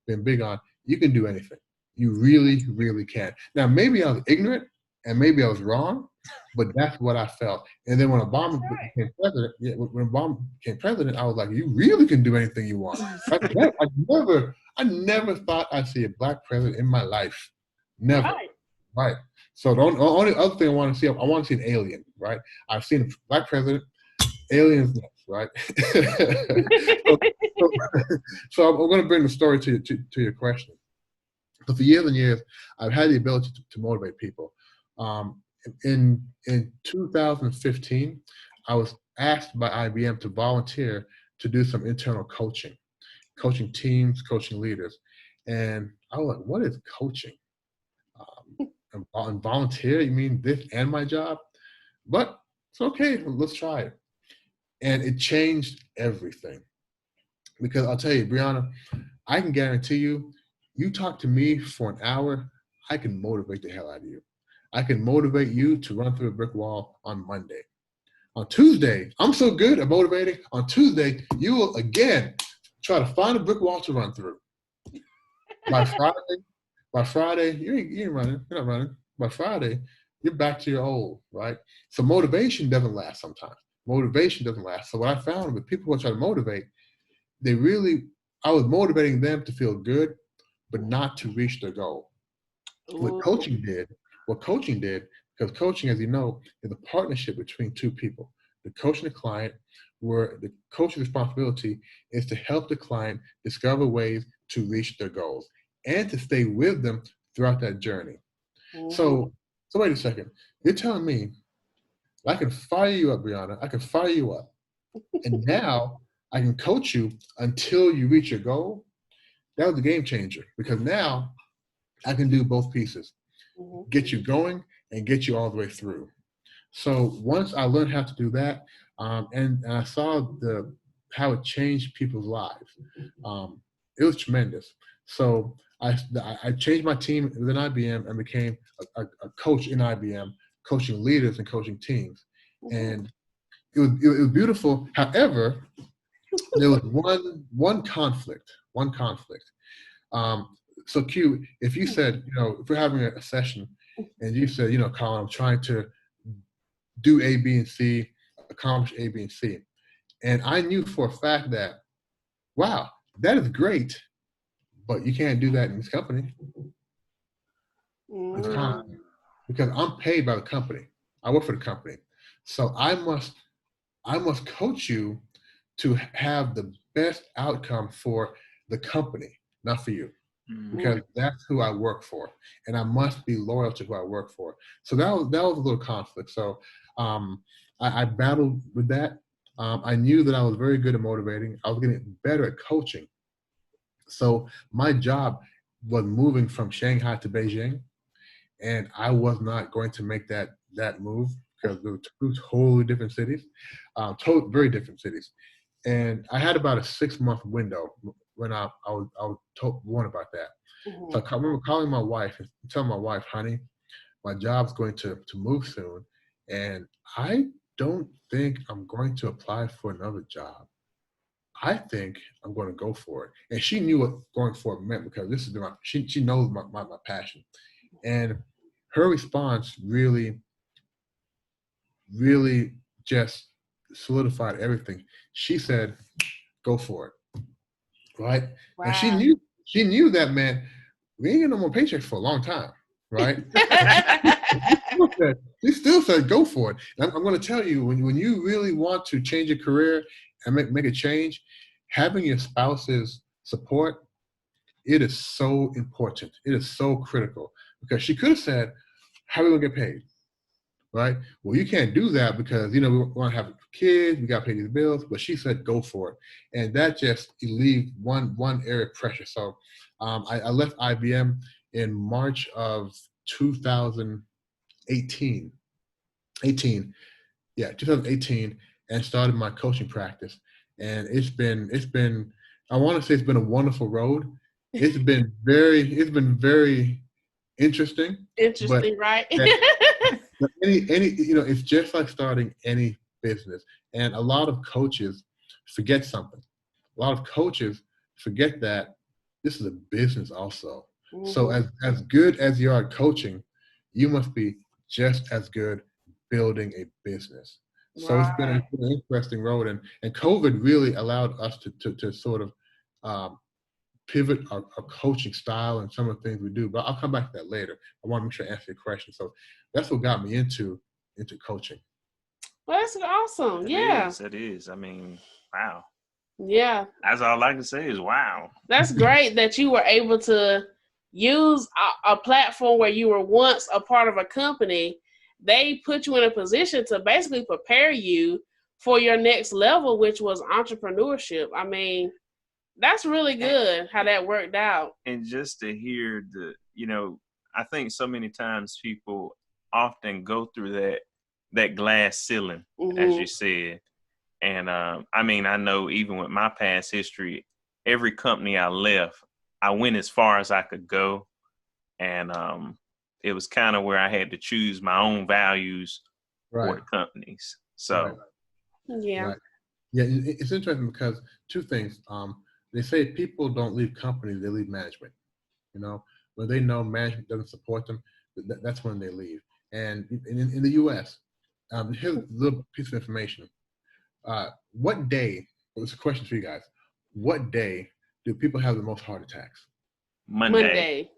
been big on you can do anything. You really, really can. Now maybe I was ignorant and maybe I was wrong, but that's what I felt. And then when Obama became president, when Obama became president, I was like, you really can do anything you want. I never thought I'd see a black president in my life. Never. Right. So the only other thing I want to see an alien, right? I've seen a black president, aliens next, right? so I'm going to bring the story to your question. So for years and years, I've had the ability to motivate people. In 2015, I was asked by IBM to volunteer to do some internal coaching teams, coaching leaders. And I was like, what is coaching? And volunteer, you mean this and my job? But it's okay, let's try it. And it changed everything. Because I'll tell you, Brianna, I can guarantee you talk to me for an hour, I can motivate the hell out of you. I can motivate you to run through a brick wall on Monday. On Tuesday, I'm so good at motivating. On Tuesday, you will again try to find a brick wall to run through. By Friday, you ain't running. You're not running. By Friday, you're back to your old, right? So motivation doesn't last sometimes. Motivation doesn't last. So what I found with people who try to motivate, I was motivating them to feel good, but not to reach their goal. What coaching did, because coaching, as you know, is a partnership between two people, the coach and the client, where the coach's responsibility is to help the client discover ways to reach their goals and to stay with them throughout that journey. So wait a second. You're telling me I can fire you up, Brianna. I can fire you up. And now I can coach you until you reach your goal. That was a game changer because now I can do both pieces, get you going and get you all the way through. So once I learned how to do that, and I saw how it changed people's lives, it was tremendous. So I changed my team within IBM and became a coach in IBM, coaching leaders and coaching teams. And it was beautiful. However, there was one conflict. So Q, if you said, if we're having a session and you said, Colin, I'm trying to do A, B, and C, accomplish A, B, and C. And I knew for a fact that, wow, that is great, but you can't do that in this company at the time because I'm paid by the company. I work for the company. So I must coach you to have the best outcome for the company, not for you. Because that's who I work for, and I must be loyal to who I work for. So that was a little conflict. So I battled with that. I knew that I was very good at motivating. I was getting better at coaching. So my job was moving from Shanghai to Beijing, and I was not going to make that move because they were two totally different cities, very different cities. And I had about a 6-month window when I was warned about that. So I remember calling my wife and telling my wife, honey, my job's going to move soon, and I don't think I'm going to apply for another job. I think I'm going to go for it. And she knew what going for it meant because this is she knows my passion. And her response really, really just solidified everything. She said, go for it. Right? Wow. And she knew that, man, we ain't getting no more paychecks for a long time, right? She still said, go for it. And I'm going to tell you, when you really want to change your career and make a change, having your spouse's support, it is so important. It is so critical because she could have said, how are we going to get paid? Right? Well, you can't do that because, we want to have kids, we got to pay these bills, but she said, go for it. And that just relieved one area of pressure. So I left IBM in March of 2018, 2018, and started my coaching practice. And it's been, I want to say it's been a wonderful road. It's been very interesting. Interesting, right? It's just like starting any business. And a lot of coaches forget something. A lot of coaches forget that this is a business also. So as good as you are at coaching, you must be just as good building a business. So It's been an interesting road. And COVID really allowed us to sort of pivot our coaching style and some of the things we do, but I'll come back to that later. I want to make sure I answer your question. So that's what got me into coaching. Well, that's awesome. It is. I mean, wow. Yeah. That's all I can say is wow. That's great that you were able to use a platform where you were once a part of a company. They put you in a position to basically prepare you for your next level, which was entrepreneurship. I mean, that's really good how that worked out. And just to hear I think so many times people often go through that glass ceiling, as you said. And I mean, I know even with my past history, every company I left, I went as far as I could go. And it was kind of where I had to choose my own values for the companies. So, yeah. Yeah, it's interesting because two things. They say people don't leave companies, they leave management. When they know management doesn't support them, that's when they leave. And in the U.S., here's a little piece of information. What day, it's a question for you guys, what day do people have the most heart attacks? Monday.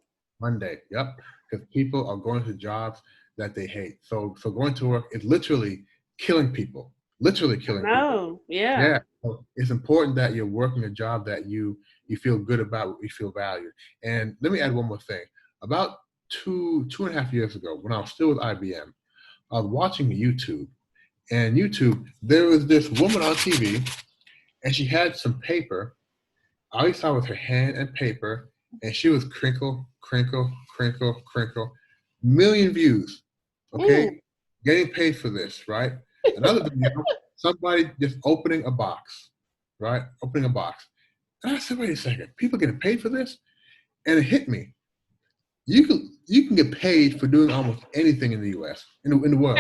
Yep. Because people are going to jobs that they hate. So going to work is literally killing people. People. Yeah. So it's important that you're working a job that you feel good about, you feel valued. And let me add one more thing. About two and a half years ago, when I was still with IBM, I was watching YouTube. And YouTube, there was this woman on TV, and she had some paper. All you saw was her hand and paper, and she was crinkle. Million views, okay? Getting paid for this, right? Another video, somebody just opening a box, right? Opening a box. And I said, wait a second, people getting paid for this? And it hit me. You can get paid for doing almost anything in the U.S., in the world.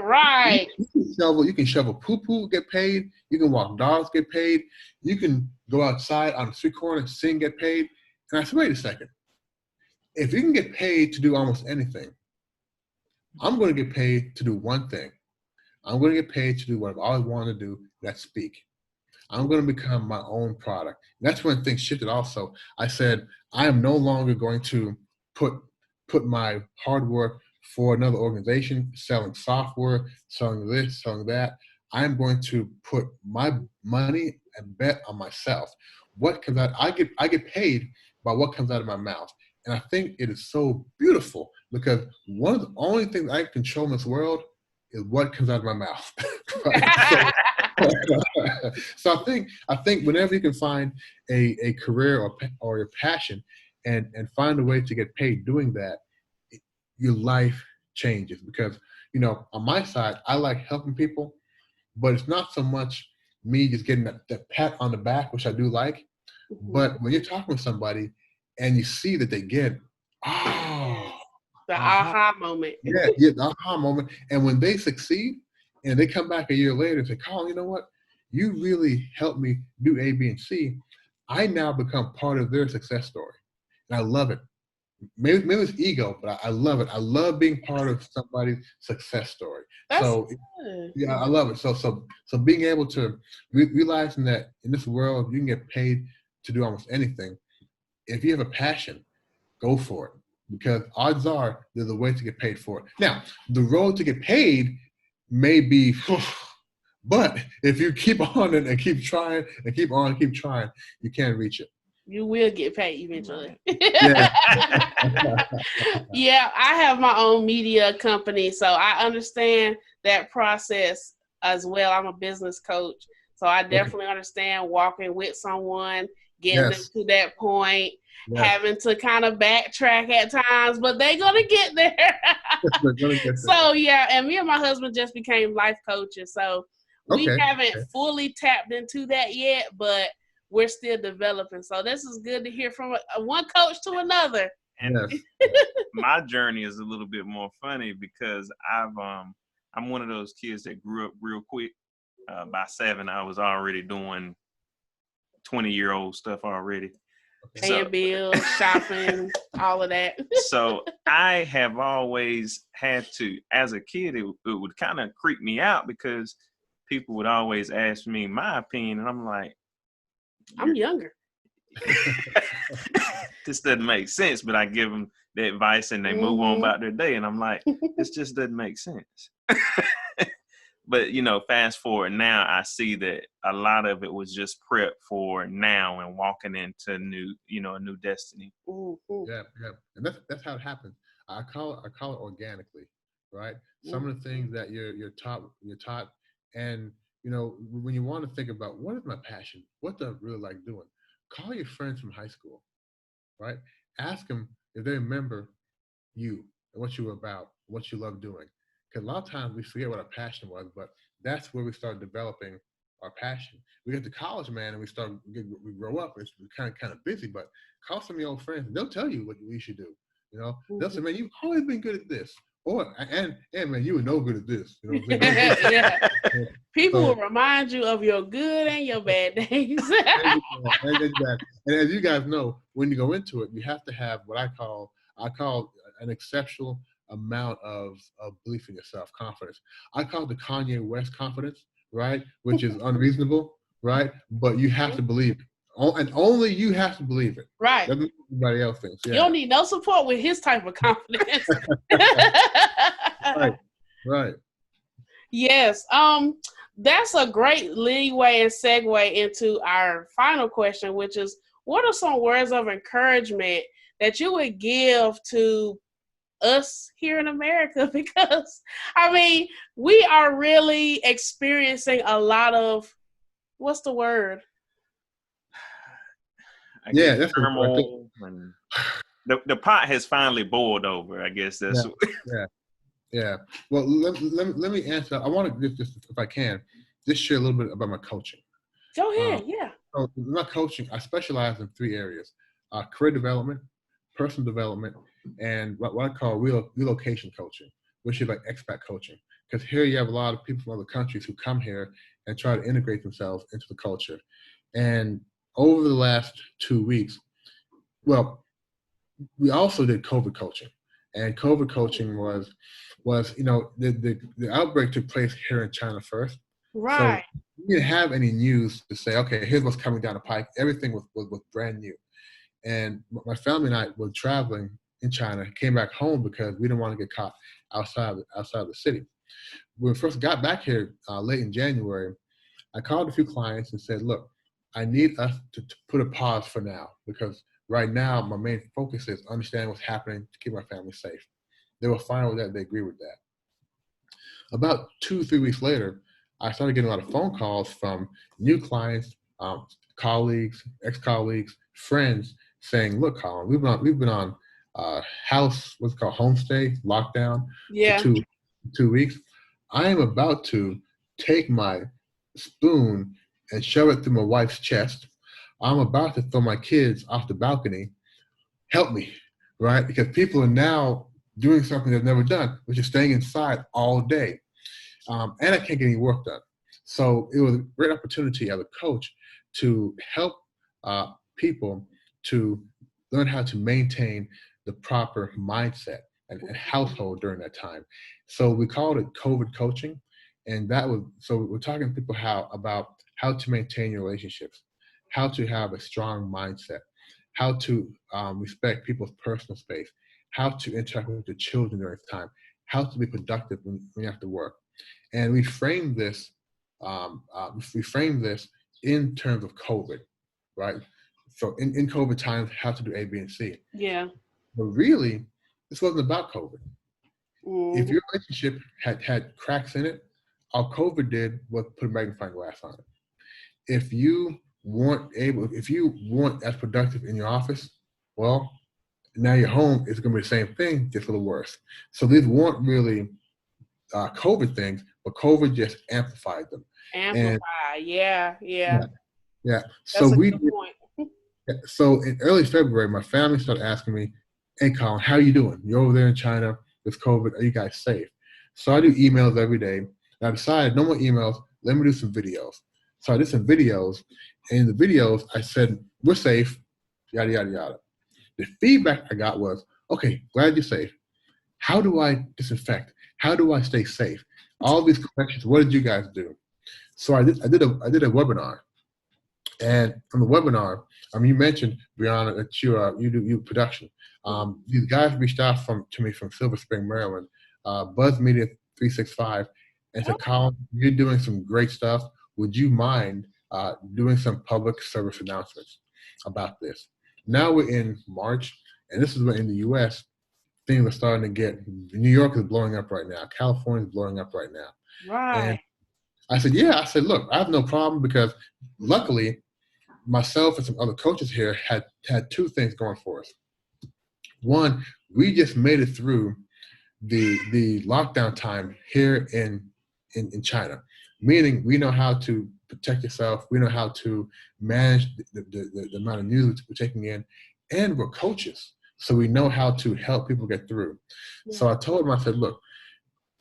Right. You can shovel poo-poo, get paid. You can walk dogs, get paid. You can go outside on the street corner, sing, get paid. And I said, wait a second. If you can get paid to do almost anything, I'm going to get paid to do one thing. I'm going to get paid to do what I've always wanted to do, that's speak. I'm going to become my own product. And that's when things shifted also. I said, I am no longer going to put my hard work for another organization, selling software, selling this, selling that. I'm going to put my money and bet on myself. What comes out, I get paid by what comes out of my mouth. And I think it is so beautiful because one of the only things I can control in this world is what comes out of my mouth. Right? So I think whenever you can find a career or your passion and find a way to get paid doing that, your life changes. Because, you know, on my side, I like helping people, but it's not so much me just getting that pat on the back, which I do like. But when you're talking with somebody and you see that they get, oh, the aha moment. Yeah, the aha moment. And when they succeed and they come back a year later and say, Colin, you know what? You really helped me do A, B, and C. I now become part of their success story. And I love it. Maybe it's ego, but I love it. I love being part of somebody's success story. That's so good. Yeah, I love it. So being able to realizing that in this world you can get paid to do almost anything. If you have a passion, go for it. Because odds are there's a way to get paid for it. Now, the road to get paid may be, but if you keep on it and keep trying and keep trying, you can reach it. You will get paid eventually. Yeah. Yeah, I have my own media company, so I understand that process as well. I'm a business coach, so I definitely understand walking with someone, getting them to that point, having to kind of backtrack at times, but they're going to get there. So, yeah, and me and my husband just became life coaches, so we haven't fully tapped into that yet, but we're still developing. So this is good to hear from one coach to another. And my journey is a little bit more funny because I'm one of those kids that grew up real quick. By 7, I was already doing 20-year-old stuff already. Paying bills, shopping, all of that. So I have always had to, as a kid, it would kind of creep me out because people would always ask me my opinion, and I'm like, I'm younger. This doesn't make sense, but I give them the advice and they move on about their day. And I'm like, this just doesn't make sense. But, you know, fast forward now, I see that a lot of it was just prep for now and walking into a new destiny. Yeah. And that's how it happens. I call it organically, right? Some of the things that you're taught, and you know, when you want to think about what is my passion, what do I really like doing, call your friends from high school, right? Ask them if they remember you and what you were about, what you love doing. Because a lot of times we forget what our passion was, but that's where we start developing our passion. We get to college, man, and we grow up. It's kind of busy, but call some of your old friends. They'll tell you what you should do. You know, they'll say, man, you've always been good at this. Or, and man, you were no good at this. You know what I'm saying? Yeah. People will remind you of your good and your bad days. And as you guys know, when you go into it, you have to have what I call an exceptional amount of belief in yourself, confidence. I call it the Kanye West confidence, right? Which is unreasonable, right? But you have to believe it. And only you have to believe it. Right. Doesn't mean everybody else thinks. Yeah. You don't need no support with his type of confidence. Right. Yes. That's a great leeway and segue into our final question, which is, what are some words of encouragement that you would give to us here in America? Because, I mean, we are really experiencing a lot of, what's the word? That's turmoil. And the pot has finally boiled over, I guess. That's Yeah. Well, let me answer. I want to just, if I can, just share a little bit about my coaching. Go ahead. So my coaching, I specialize in 3 areas: career development, personal development, and what I call relocation coaching, which is like expat coaching. Because here you have a lot of people from other countries who come here and try to integrate themselves into the culture. And over the last 2 weeks, well, we also did COVID coaching. And COVID coaching was the outbreak took place here in China first. So Right. we didn't have any news to say, okay, here's what's coming down the pike. Everything was brand new. And my family and I were traveling in China, came back home because we didn't want to get caught outside of the city. When we first got back here late in January, I called a few clients and said, look, I need us to put a pause for now, because right now my main focus is understanding what's happening to keep my family safe. They were fine with that. They agree with that. About 2-3 weeks later, I started getting a lot of phone calls from new clients, colleagues, ex-colleagues, friends saying, look, Colin, we've been on house, what's called homestay, lockdown for two weeks. I am about to take my spoon and shove it through my wife's chest. I'm about to throw my kids off the balcony. Help me, right? Because people are now doing something they've never done, which is staying inside all day. And I can't get any work done. So it was a great opportunity as a coach to help people to learn how to maintain the proper mindset and household during that time. So we called it COVID coaching. And so we're talking to people about how to maintain your relationships, how to have a strong mindset, how to respect people's personal space, how to interact with the children during this time, how to be productive when you have to work. And we framed this in terms of COVID, right? So in COVID times, how to do A, B, and C. Yeah. But really, this wasn't about COVID. Mm-hmm. If your relationship had cracks in it, all COVID did was put a magnifying glass on it. If you weren't as productive in your office, well, now your home is going to be the same thing, just a little worse. So these weren't really COVID things, but COVID just amplified them. Yeah. So that's a good point. So in early February, my family started asking me, "Hey, Colin, how you doing? You're over there in China with COVID. Are you guys safe?" So I do emails every day. And I decided no more emails. Let me do some videos. So I did some videos, and in the videos I said, "We're safe," yada yada yada. The feedback I got was, "Okay, glad you're safe. How do I disinfect? How do I stay safe? All these questions. What did you guys do?" So I did a webinar, and from the webinar, you mentioned, Brianna, that you do production. These guys reached out to me from Silver Spring, Maryland, Buzz Media 365, and said, "Colin, you're doing some great stuff. Would you mind doing some public service announcements about this?" Now we're in March, and this is when in the U.S. things are starting to get. New York is blowing up right now. California is blowing up right now. Right. And I said, "Yeah." I said, "Look, I have no problem, because luckily, myself and some other coaches here had two things going for us. One, we just made it through the lockdown time here in China, meaning we know how to protect yourself. We know how to manage the amount of news we're taking in, and we're coaches. So we know how to help people get through." Yeah. So I told him, I said, "Look,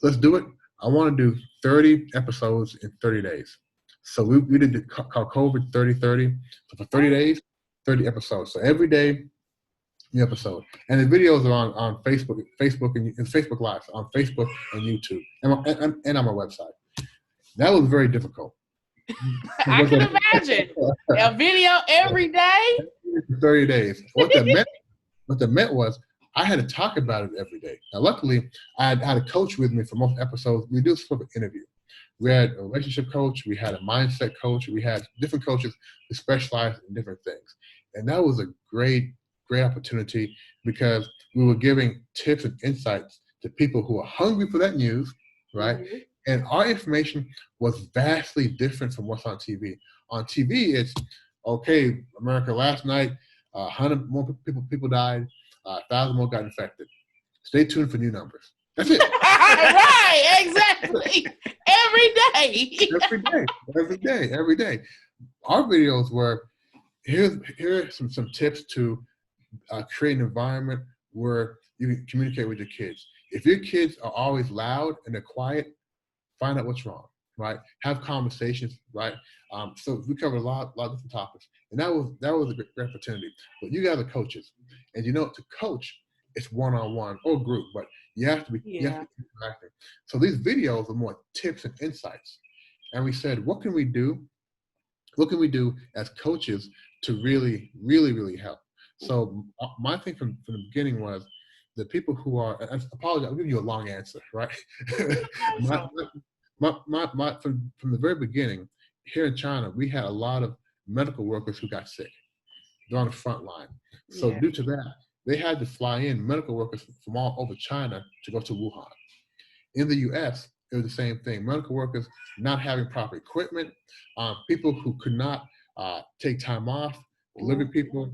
let's do it. I want to do 30 episodes in 30 days. So we did it called COVID 30-30. So for 30 days, 30 episodes. So every day, new episode. And the videos are on Facebook and Facebook Live, on Facebook and YouTube, and on my website. That was very difficult. I can imagine. A video every day? 30 days. What that meant was I had to talk about it every day. Now, luckily, I had a coach with me for most episodes. We do sort of an interview. We had a relationship coach. We had a mindset coach. We had different coaches who specialized in different things. And that was a great opportunity, because we were giving tips and insights to people who are hungry for that news, right? Mm-hmm. And our information was vastly different from what's on TV. On TV, it's, okay, America, last night, 100 more people died, 1,000 more got infected. Stay tuned for new numbers. That's it. Right, exactly. Every day. Our videos were, here are some tips to create an environment where you can communicate with your kids. If your kids are always loud and they're quiet, find out what's wrong, right? Have conversations, right? So we covered a lot of different topics, and that was a great opportunity. But you guys are coaches, and to coach, it's one-on-one or group, but you have to be interacting. So these videos are more tips and insights. And we said, what can we do? What can we do as coaches to really, really, really help? So my thing from the beginning was the people who are, I apologize, I'll give you a long answer, right? From the very beginning, here in China, we had a lot of medical workers who got sick. They're on the front line. So due to that, they had to fly in medical workers from all over China to go to Wuhan. In the US, it was the same thing. Medical workers not having proper equipment, people who could not take time off, delivery people,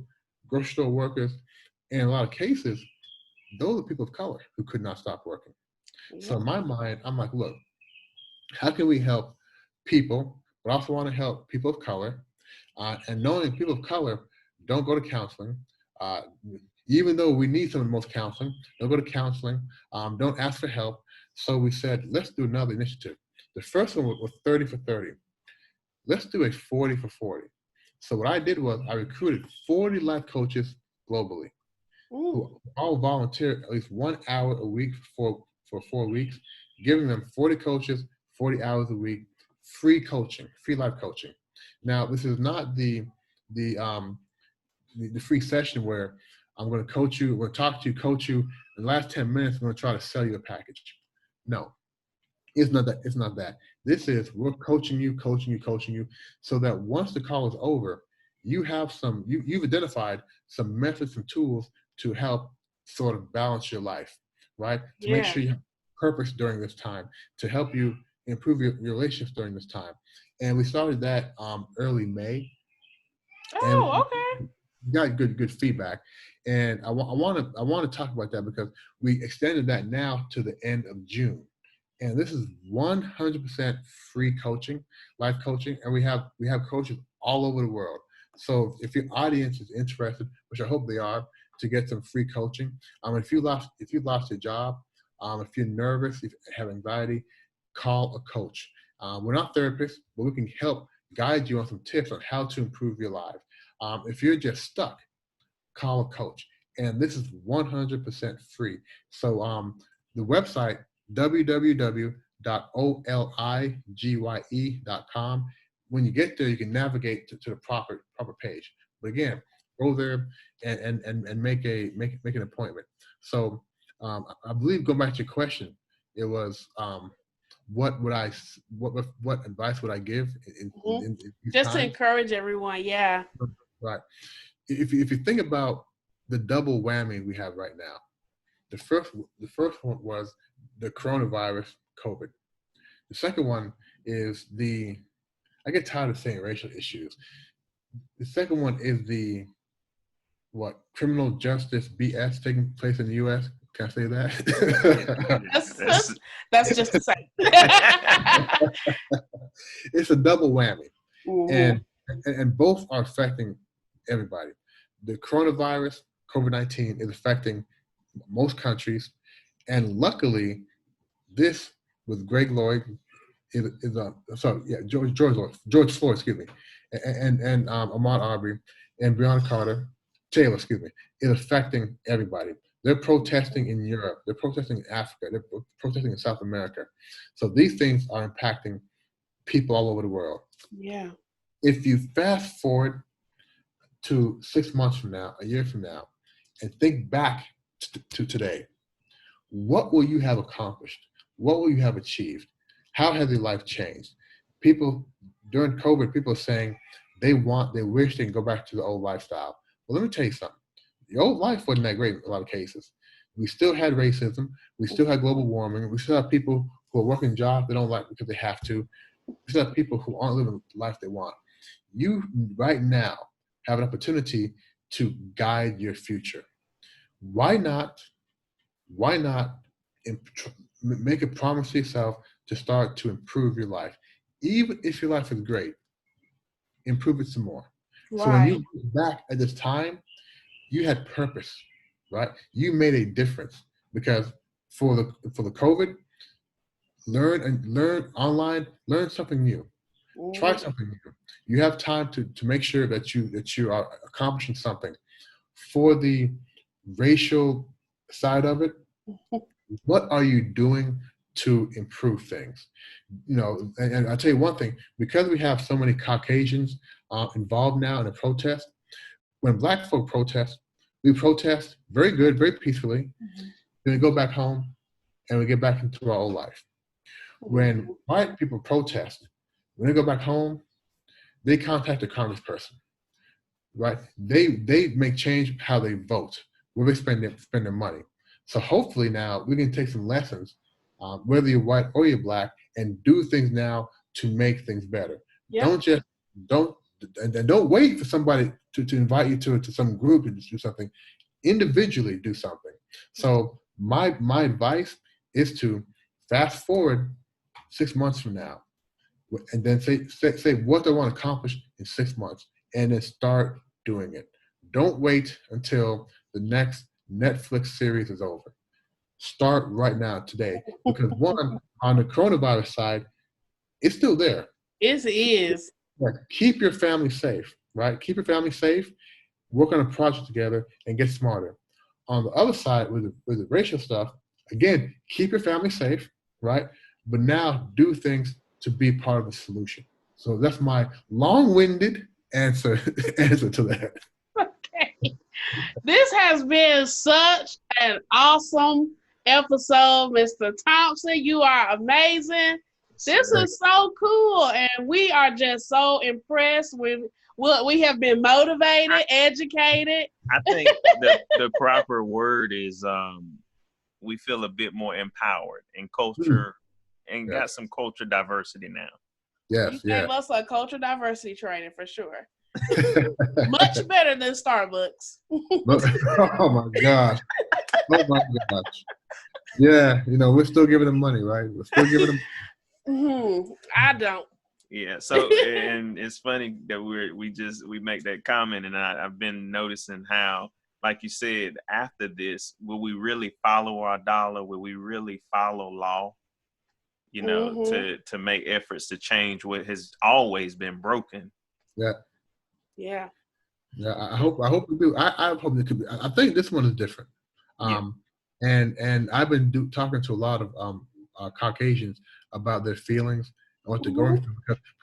grocery store workers. And in a lot of cases, those are people of color who could not stop working. So in my mind, I'm like, look, how can we help people, but also want to help people of color? And knowing people of color don't go to counseling, even though we need some of the most counseling, don't go to counseling, don't ask for help. So we said, let's do another initiative. The first one was 30 for 30. Let's do a 40 for 40. So what I did was I recruited 40 life coaches globally who all volunteered at least 1 hour a week for 4 weeks, giving them 40 coaches, 40 hours a week, free coaching, free life coaching. Now, this is not the free session where I'm going to coach you, we're going to talk to you, coach you. In the last 10 minutes, I'm going to try to sell you a package. No, it's not that. It's not that. This is, we're coaching you, so that once the call is over, you have you've identified some methods and tools to help sort of balance your life, right? To make sure you have purpose during this time, to help you improve your relationships during this time. And we started that early May. Okay. Got good feedback, and I want to talk about that because we extended that now to the end of June, and this is 100% free coaching, life coaching, and we have coaches all over the world. So if your audience is interested, which I hope they are, to get some free coaching, if you lost your job, if you're nervous, if you have anxiety, call a coach. We're not therapists, but we can help guide you on some tips on how to improve your life. If you're just stuck, call a coach. And this is 100% free. So the website, www.oligye.com. When you get there, you can navigate to the proper page. But again, go there and make an appointment. So I believe, going back to your question, it was what advice would I give in just times? to encourage everyone? Yeah. Right. If you think about the double whammy we have right now, the first one was the coronavirus, COVID. The second one is I get tired of saying racial issues. The second one is criminal justice BS taking place in the U.S. Can I say that? That's just to say. It's a double whammy. And both are affecting everybody. The coronavirus, COVID-19, is affecting most countries. And luckily, this with Greg Lloyd, George Floyd, excuse me, and Ahmaud Arbery and Breonna Taylor, excuse me, is affecting everybody. They're protesting in Europe. They're protesting in Africa. They're protesting in South America. So these things are impacting people all over the world. Yeah. If you fast forward to 6 months from now, a year from now, and think back to today, what will you have accomplished? What will you have achieved? How has your life changed? People, during COVID, people are saying they wish they can go back to the old lifestyle. Well, let me tell you something. The old life wasn't that great in a lot of cases. We still had racism. We still had global warming. We still have people who are working jobs they don't like because they have to. We still have people who aren't living the life they want. You, right now, have an opportunity to guide your future. Why not make a promise to yourself to start to improve your life? Even if your life is great, improve it some more. Right. So when you look back at this time, you had purpose, right? You made a difference because for the COVID, learn online, learn something new. Try something new. You have time to make sure that you are accomplishing something. For the racial side of it, what are you doing to improve things? And I'll tell you one thing, because we have so many Caucasians involved now in a protest, when Black folk protest, we protest very good, very peacefully. Then we go back home and we get back into our old life. When white people protest, when they go back home, they contact a congressperson, right? They make change how they vote, where they spend their money. So hopefully now we can take some lessons, whether you're white or you're Black, and do things now to make things better. Yep. Don't wait for somebody to invite you to some group to do something. Individually do something. So my advice is to fast forward 6 months from now, and then say what I want to accomplish in 6 months, and then start doing it. Don't wait until the next Netflix series is over. Start right now, today, because one, on the coronavirus side, it's still there. It is. Keep your family safe, right? Keep your family safe. Work on a project together and get smarter. On the other side, with the racial stuff, again, keep your family safe, right? But now do things to be part of the solution. So that's my long-winded answer to that. Okay. This has been such an awesome episode, Mr. Thompson. You are amazing. This is so cool, and we are just so impressed with what we have been motivated, educated. I think the proper word is we feel a bit more empowered in culture and got some culture diversity now. Yes, you gave us a culture diversity training for sure. Much better than Starbucks. Oh my gosh. Oh my gosh. Yeah, we're still giving them money, right? We're still giving them. I don't. Yeah. So, and it's funny that we make that comment, and I've been noticing how, like you said, after this, will we really follow our dollar? Will we really follow law? To make efforts to change what has always been broken. Yeah. Yeah. Yeah. I hope we do. I hope it could be. I think this one is different. And I've been talking to a lot of Caucasians about their feelings and what they're going through.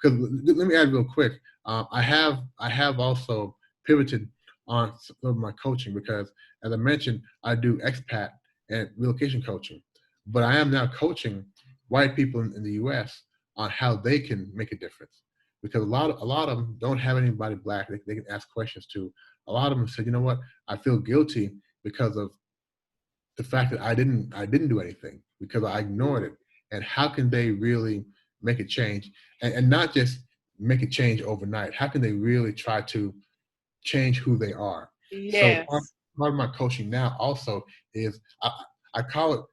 Because let me add real quick. I have also pivoted on some of my coaching because, as I mentioned, I do expat and relocation coaching, but I am now coaching white people in the U.S. on how they can make a difference. Because a lot of them don't have anybody Black they can ask questions to. A lot of them said, you know what, I feel guilty because of the fact that I didn't do anything, because I ignored it. And how can they really make a change, and not just make a change overnight? How can they really try to change who they are? Yes. So part of my coaching now also is I call it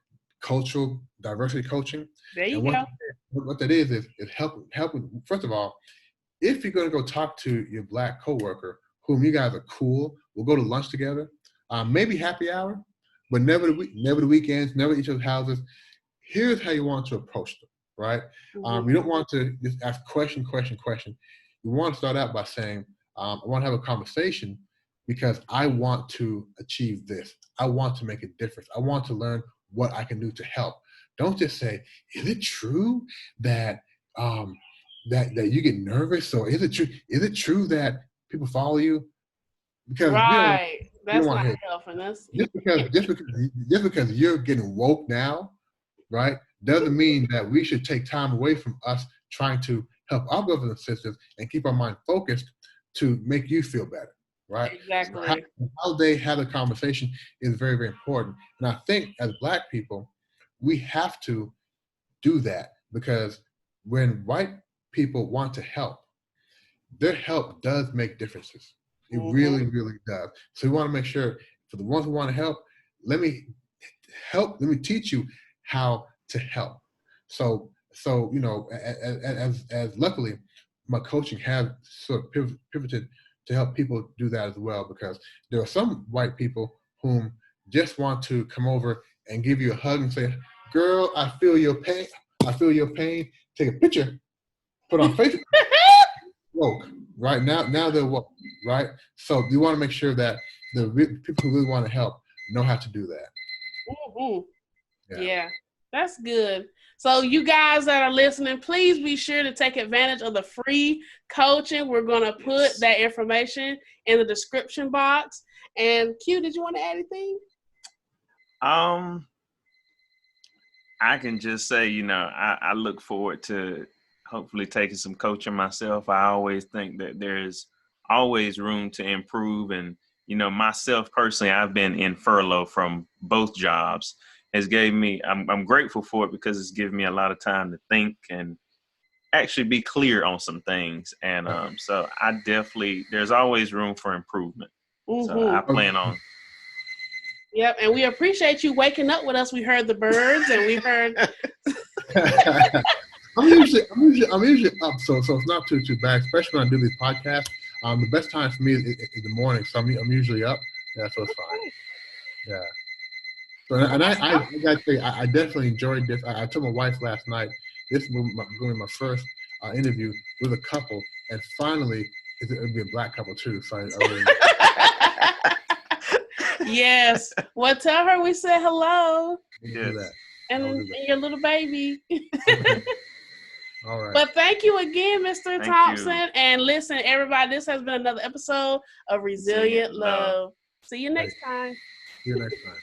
cultural diversity coaching. There you go. What that is helping. First of all, if you're going to go talk to your Black coworker, whom you guys are cool, we'll go to lunch together, maybe happy hour, but never the weekends, never each other's houses. Here's how you want to approach them, right? You don't want to just ask question. You want to start out by saying, I want to have a conversation because I want to achieve this. I want to make a difference. I want to learn what I can do to help. Don't just say, is it true that that you get nervous, or is it true that people follow you? Because that's not helping us. Just because you're getting woke now, right, doesn't mean that we should take time away from us trying to help our brothers and sisters and keep our mind focused to make you feel better, right? Exactly. So how they have the conversation is very, very important. And I think as Black people, we have to do that, because when white people want to help, their help does make differences. It really, really does. So we want to make sure, for the ones who want to help, let me teach you how to help. So as luckily, my coaching has sort of pivoted to help people do that as well, because there are some white people whom just want to come over and give you a hug and say, girl, I feel your pain. Take a picture, put on Facebook. Woke, right? Now they're woke, right? So you want to make sure that the people who really want to help know how to do that. Mm-hmm. Yeah, that's good. So you guys that are listening, please be sure to take advantage of the free coaching. We're going to put that information in the description box. And Q, did you want to add anything? I can just say, I look forward to hopefully taking some coaching myself. I always think that there's always room to improve. And, myself personally, I've been in furlough from both jobs. I'm grateful for it because it's given me a lot of time to think and actually be clear on some things. And so there's always room for improvement. Mm-hmm. So I plan on. Yep, and we appreciate you waking up with us. We heard the birds, and we heard. I'm usually up, so it's not too bad. Especially when I do these podcasts. The best time for me is the morning, so I'm usually up. Yeah, so it's fine. Yeah. So and I gotta say, I definitely enjoyed this. I told my wife last night. This was going to be my first interview with a couple, and finally, it'll be a black couple too. So I really. Yes. Well, tell her we said hello. Yes. And your little baby. All right. But thank you again, Mr. Thompson. And listen, everybody, this has been another episode of Resilient Love. See you next time. See you next time.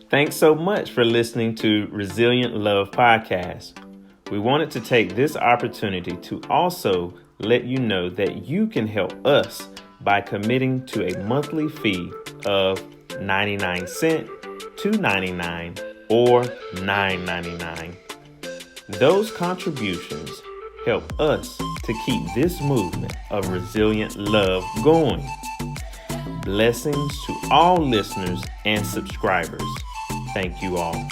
Thanks so much for listening to Resilient Love Podcast. We wanted to take this opportunity to also let you know that you can help us by committing to a monthly fee of 99 cents, $2.99, or $9.99. Those contributions help us to keep this movement of resilient love going. Blessings to all listeners and subscribers. Thank you all.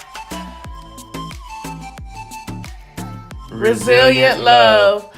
Resilient love.